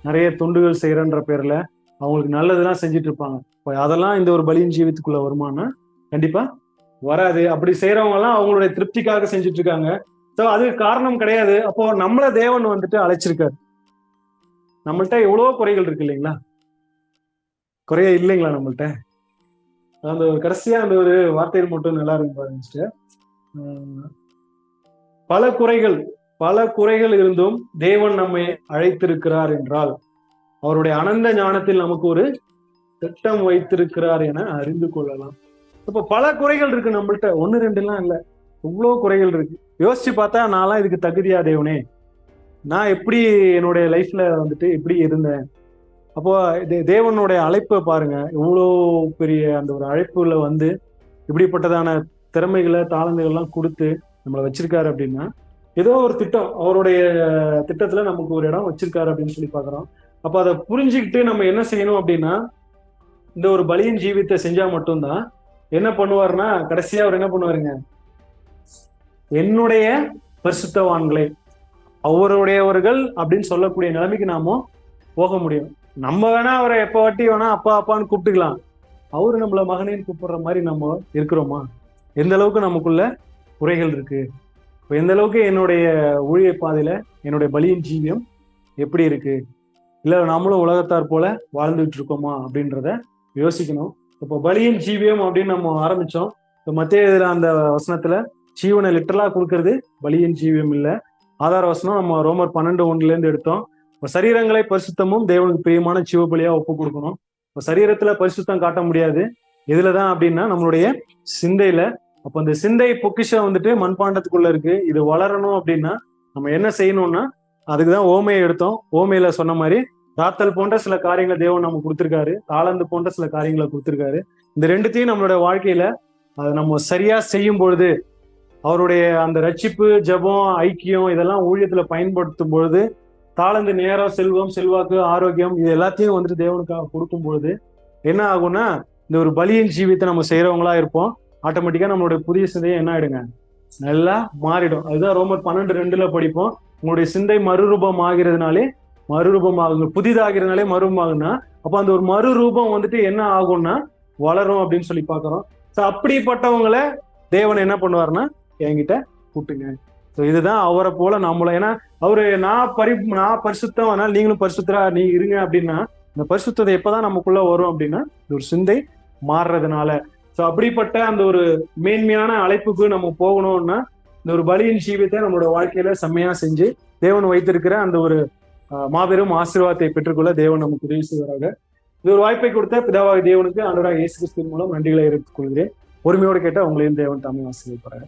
நிறைய தொண்டுகள் செய்யறன்ற பேர்ல அவங்களுக்கு நல்லதெல்லாம் செஞ்சுட்டு இருப்பாங்க. இப்போ அதெல்லாம் இந்த ஒரு பலியின் ஜீவித்துக்குள்ள வருமானா கண்டிப்பா வராது. அப்படி செய்யறவங்க எல்லாம் அவங்களுடைய திருப்திக்காக செஞ்சுட்டு இருக்காங்க. ஸோ அது காரணம் கிடையாது. அப்போ நம்மள தேவன் வந்துட்டு அழைச்சிருக்காரு. நம்மள்ட்ட எவ்வளவோ குறைகள் இருக்கு இல்லைங்களா, குறைய இல்லைங்களா நம்மள்ட்ட. அந்த கடைசியா அந்த ஒரு வார்த்தையில் மட்டும் நல்லா இருக்கு பாருங்க. பல குறைகள் இருந்தும் தேவன் நம்மை அழைத்திருக்கிறார் என்றால் அவருடைய அனந்த ஞானத்தில் நமக்கு ஒரு திட்டம் வைத்திருக்கிறார் என அறிந்து கொள்ளலாம். இப்ப பல குறைகள் இருக்கு நம்மள்ட்ட, 1 2 எல்லாம் இல்ல, இவ்வளவு குறைகள் இருக்கு. யோசிச்சு பார்த்தா நான்லாம் இதுக்கு தகுதியா தேவனே, நான் எப்படி என்னுடைய லைஃப்ல வந்துட்டு எப்படி இருந்தேன். அப்போ தேவனுடைய அழைப்பை பாருங்க, இவ்வளோ பெரிய அந்த ஒரு அழைப்புல வந்து இப்படிப்பட்டதான திறமைகளை தாளந்துகள்லாம் கொடுத்து நம்மளை வச்சிருக்காரு அப்படின்னா ஏதோ ஒரு திட்டம், அவருடைய திட்டத்துல நமக்கு ஒரு இடம் வச்சிருக்காரு அப்படின்னு சொல்லி பாக்குறோம். அப்ப அதை புரிஞ்சுக்கிட்டு நம்ம என்ன செய்யணும் அப்படின்னா இந்த ஒரு பலியின் ஜீவித்தை செஞ்சா மட்டும்தான் என்ன பண்ணுவாருன்னா கடைசியா அவர் என்ன பண்ணுவாருங்க, என்னுடைய பரிசுத்தவான்களை அவருடையவர்கள் அப்படின்னு சொல்லக்கூடிய நிலைமைக்கு நாம போக முடியும். நம்ம வேணா அவரை எப்ப வாட்டி வேணா அப்பா அப்பான்னு கூப்பிட்டுக்கலாம், அவரு நம்மள மகனேன்னு கூப்பிடுற மாதிரி நம்ம இருக்கிறோமா? எந்த அளவுக்கு நமக்குள்ள குறைகள் இருக்கு, இப்போ எந்த அளவுக்கு என்னுடைய ஊழிய பாதையில என்னுடைய பலியின் ஜீவியம் எப்படி இருக்கு, இல்ல நம்மளும் உலகத்தார் போல வாழ்ந்துட்டு இருக்கோமா அப்படின்றத யோசிக்கணும். இப்போ பலியின் ஜீவியம் அப்படின்னு நம்ம ஆரம்பிச்சோம். இப்போ மத்திய அந்த வசனத்துல ஜீவனை லிட்டரலா கொடுக்கறது பலியின் ஜீவியம் இல்லை. ஆதார வசனம் நம்ம ரோமர் 12:1 எடுத்தோம். இப்போ சரீரங்களை பரிசுத்தமும் தேவனுக்கு பிரியமான ஜீவ பலியா ஒப்பு கொடுக்கணும். இப்போ சரீரத்துல பரிசுத்தம் காட்ட முடியாது. எதுலதான் அப்படின்னா நம்மளுடைய சிந்தையில. அப்போ அந்த சிந்தை பொக்கிஷம் வந்துட்டு மண்பாண்டத்துக்குள்ள இருக்கு. இது வளரணும் அப்படின்னா நம்ம என்ன செய்யணும்னா அதுக்குதான் ஓமையை எடுத்தோம். ஓமையில சொன்ன மாதிரி ராத்தல் போன்ற சில காரியங்களை தேவன் நமக்கு கொடுத்திருக்காரு, தாளந்து போன்ற சில காரியங்களை கொடுத்திருக்காரு. இந்த ரெண்டுத்தையும் நம்மளோட வாழ்க்கையில அதை நம்ம சரியா செய்யும் பொழுது அவருடைய அந்த ரட்சிப்பு, ஜபம், ஐக்கியம் இதெல்லாம் ஊழியத்துல பயன்படுத்தும் பொழுது தாளந்து நேரம், செல்வம், செல்வாக்கு, ஆரோக்கியம் இது எல்லாத்தையும் வந்துட்டு தேவனுக்காக கொடுக்கும் பொழுது என்ன ஆகும்னா இந்த ஒரு பலியின் ஜீவித்தை நம்ம செய்யறவங்களா இருப்போம். ஆட்டோமேட்டிக்கா நம்மளுடைய புதிய சிந்தையை என்ன ஆயிடுங்க, நல்லா மாறிடும். அதுதான் ரோமர் 12:2 படிப்போம். உங்களுடைய சிந்தை மறுரூபம் ஆகிறதுனாலே மறுரூபமாகுங்க, புதிதாகிறதுனாலே மறுரூபமாகுன்னா அப்ப அந்த ஒரு மறுரூபம் வந்துட்டு என்ன ஆகும்னா வளரும் அப்படின்னு சொல்லி பாக்குறோம். ஸோ அப்படிப்பட்டவங்களை தேவன் என்ன பண்ணுவாருன்னா என்கிட்ட கூட்டுங்க. ஸோ இதுதான் அவரை போல நம்மள, ஏன்னா அவரு நான் பரிசுத்தம், அதனால நீங்களும் பரிசுத்தரா நீ இருங்க அப்படின்னா இந்த பரிசுத்தத்தை எப்பதான் நமக்குள்ள வரும் அப்படின்னா ஒரு சிந்தை மாறுறதுனால. ஸோ அப்படிப்பட்ட அந்த ஒரு மேன்மையான அழைப்புக்கு நம்ம போகணும்னா இந்த ஒரு பலியின் ஜீவியத்தை நம்மளோட வாழ்க்கையில செம்மையா செஞ்சு தேவன் வைத்திருக்கிற அந்த ஒரு மாபெரும் ஆசீர்வாதத்தை பெற்றுக்கொள்ள தேவன் நமக்கு உதவி செய்வாராக. இது ஒரு வாய்ப்பை கொடுத்த பிதாவாகிய தேவனுக்கு ஆண்டவராகிய இயேசு கிறிஸ்துவின் மூலம் நன்றிகளை எடுத்துக் கொள்கிறேன். பொறுமையோடு கேட்ட உங்களையும் தேவன் தாமே ஆசீர்வதிப்பாராக.